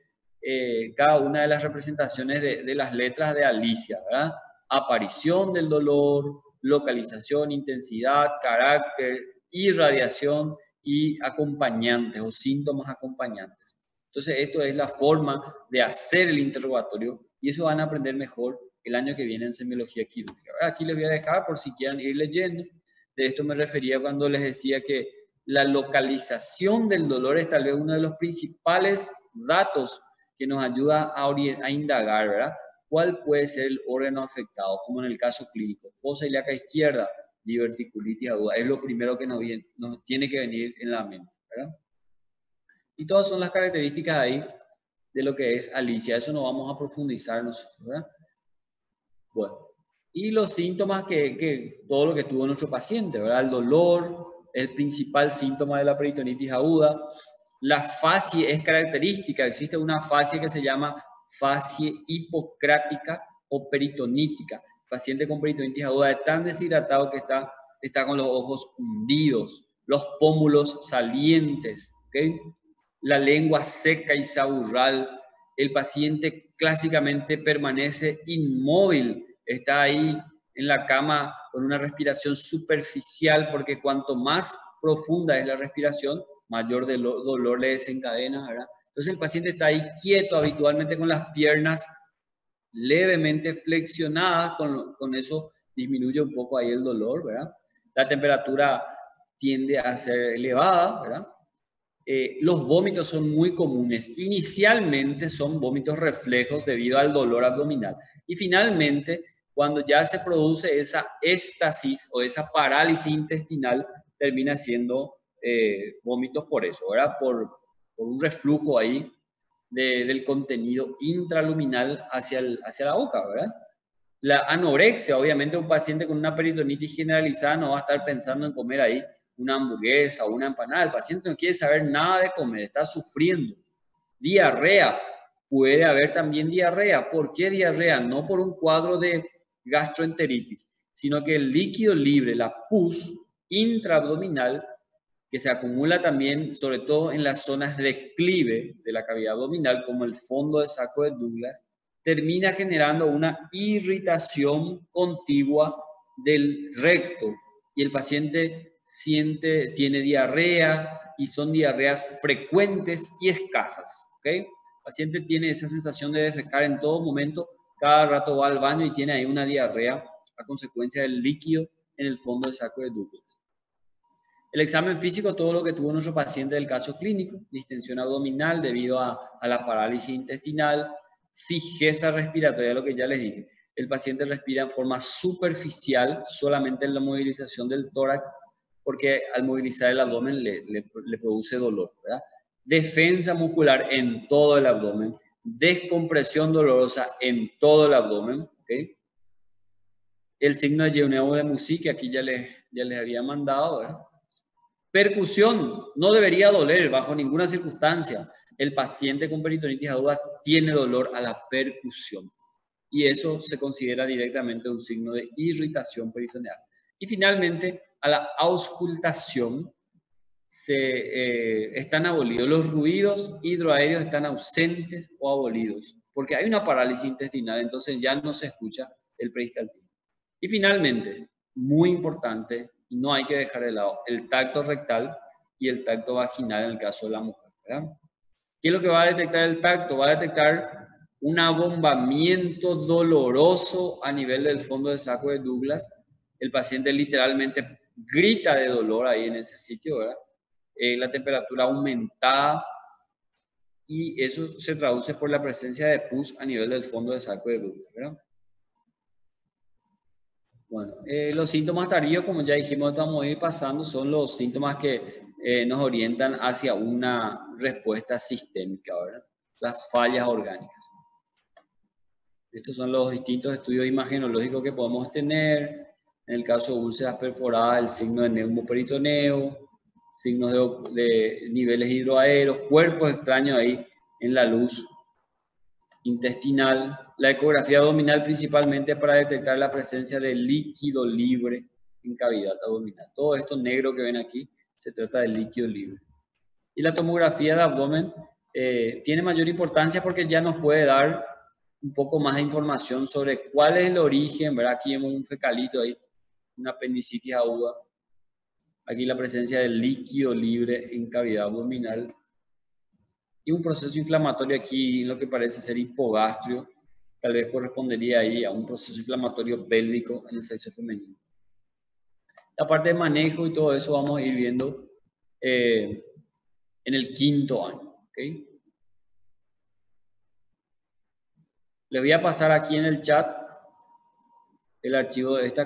A: cada una de las representaciones de las letras de Alicia, ¿verdad? Aparición del dolor, localización, intensidad, carácter, irradiación y acompañantes o síntomas acompañantes. Entonces, esto es la forma de hacer el interrogatorio y eso van a aprender mejor el año que viene en semiología quirúrgica. Aquí les voy a dejar por si quieren ir leyendo. De esto me refería cuando les decía que la localización del dolor es tal vez uno de los principales datos que nos ayuda a indagar, ¿verdad? ¿Cuál puede ser el órgano afectado? Como en el caso clínico, fosa ilíaca izquierda, diverticulitis aguda. Es lo primero que nos tiene que venir en la mente, ¿verdad? Y todas son las características ahí de lo que es Alicia. Eso no vamos a profundizar nosotros, ¿verdad? Bueno, y los síntomas todo lo que tuvo nuestro paciente, ¿verdad? El dolor, el principal síntoma de la peritonitis aguda. La fascie es característica. Existe una fascie que se llama fascie hipocrática o peritonítica. El paciente con peritonitis aguda es tan deshidratado que está con los ojos hundidos, los pómulos salientes, ¿okay? La lengua seca y saburral. El paciente clásicamente permanece inmóvil, está ahí en la cama con una respiración superficial, porque cuanto más profunda es la respiración, mayor dolor le desencadena, ¿verdad? Entonces el paciente está ahí quieto habitualmente con las piernas levemente flexionadas, con eso disminuye un poco ahí el dolor, ¿verdad? La temperatura tiende a ser elevada, ¿verdad? Los vómitos son muy comunes. Inicialmente son vómitos reflejos debido al dolor abdominal. Y finalmente, cuando ya se produce esa éstasis o esa parálisis intestinal, termina siendo vómitos por eso, ¿verdad? Por un reflujo ahí del contenido intraluminal hacia la boca, ¿verdad? La anorexia, obviamente un paciente con una peritonitis generalizada no va a estar pensando en comer ahí una hamburguesa o una empanada. El paciente no quiere saber nada de comer, está sufriendo. Diarrea, puede haber también diarrea. ¿Por qué diarrea? No por un cuadro de gastroenteritis, sino que el líquido libre, la pus intraabdominal, que se acumula también, sobre todo en las zonas de declive de la cavidad abdominal, como el fondo de saco de Douglas, termina generando una irritación contigua del recto y el paciente tiene diarrea y son diarreas frecuentes y escasas, ¿ok? El paciente tiene esa sensación de defecar en todo momento, cada rato va al baño y tiene ahí una diarrea a consecuencia del líquido en el fondo del saco de Douglas. El examen físico, todo lo que tuvo nuestro paciente del caso clínico, distensión abdominal debido a la parálisis intestinal, fijeza respiratoria, lo que ya les dije. El paciente respira en forma superficial, solamente en la movilización del tórax, porque al movilizar el abdomen le produce dolor, ¿verdad? Defensa muscular en todo el abdomen, descompresión dolorosa en todo el abdomen, ¿ok? El signo de Geneuve de Mussy, que aquí ya les había mandado, ¿verdad? Percusión, no debería doler bajo ninguna circunstancia. El paciente con peritonitis aguda tiene dolor a la percusión y eso se considera directamente un signo de irritación peritoneal. Y finalmente, a la auscultación están abolidos. Los ruidos hidroaéreos están ausentes o abolidos porque hay una parálisis intestinal, entonces ya no se escucha el peristaltismo. Y finalmente, muy importante, y no hay que dejar de lado, el tacto rectal y el tacto vaginal en el caso de la mujer, ¿verdad? ¿Qué es lo que va a detectar el tacto? Va a detectar un abombamiento doloroso a nivel del fondo del saco de Douglas. El paciente literalmente grita de dolor ahí en ese sitio, ¿verdad? La temperatura aumentada y eso se traduce por la presencia de pus a nivel del fondo del saco de Douglas, ¿verdad? Bueno, los síntomas tardíos, como ya dijimos, estamos a ir pasando, son los síntomas que nos orientan hacia una respuesta sistémica, ¿verdad? Las fallas orgánicas. Estos son los distintos estudios imagenológicos que podemos tener. En el caso de úlceras perforadas, el signo de neumoperitoneo, signos de niveles hidroaéreos, cuerpos extraños ahí en la luz intestinal, la ecografía abdominal principalmente para detectar la presencia de líquido libre en cavidad abdominal. Todo esto negro que ven aquí se trata de líquido libre. Y la tomografía de abdomen tiene mayor importancia porque ya nos puede dar un poco más de información sobre cuál es el origen, ¿verdad? Aquí vemos un fecalito ahí, una apendicitis aguda. Aquí la presencia del líquido libre en cavidad abdominal. Y un proceso inflamatorio aquí, lo que parece ser hipogastrio, tal vez correspondería ahí a un proceso inflamatorio pélvico en el sexo femenino. La parte de manejo y todo eso vamos a ir viendo en el 5º año. ¿Okay? Les voy a pasar aquí en el chat el archivo de esta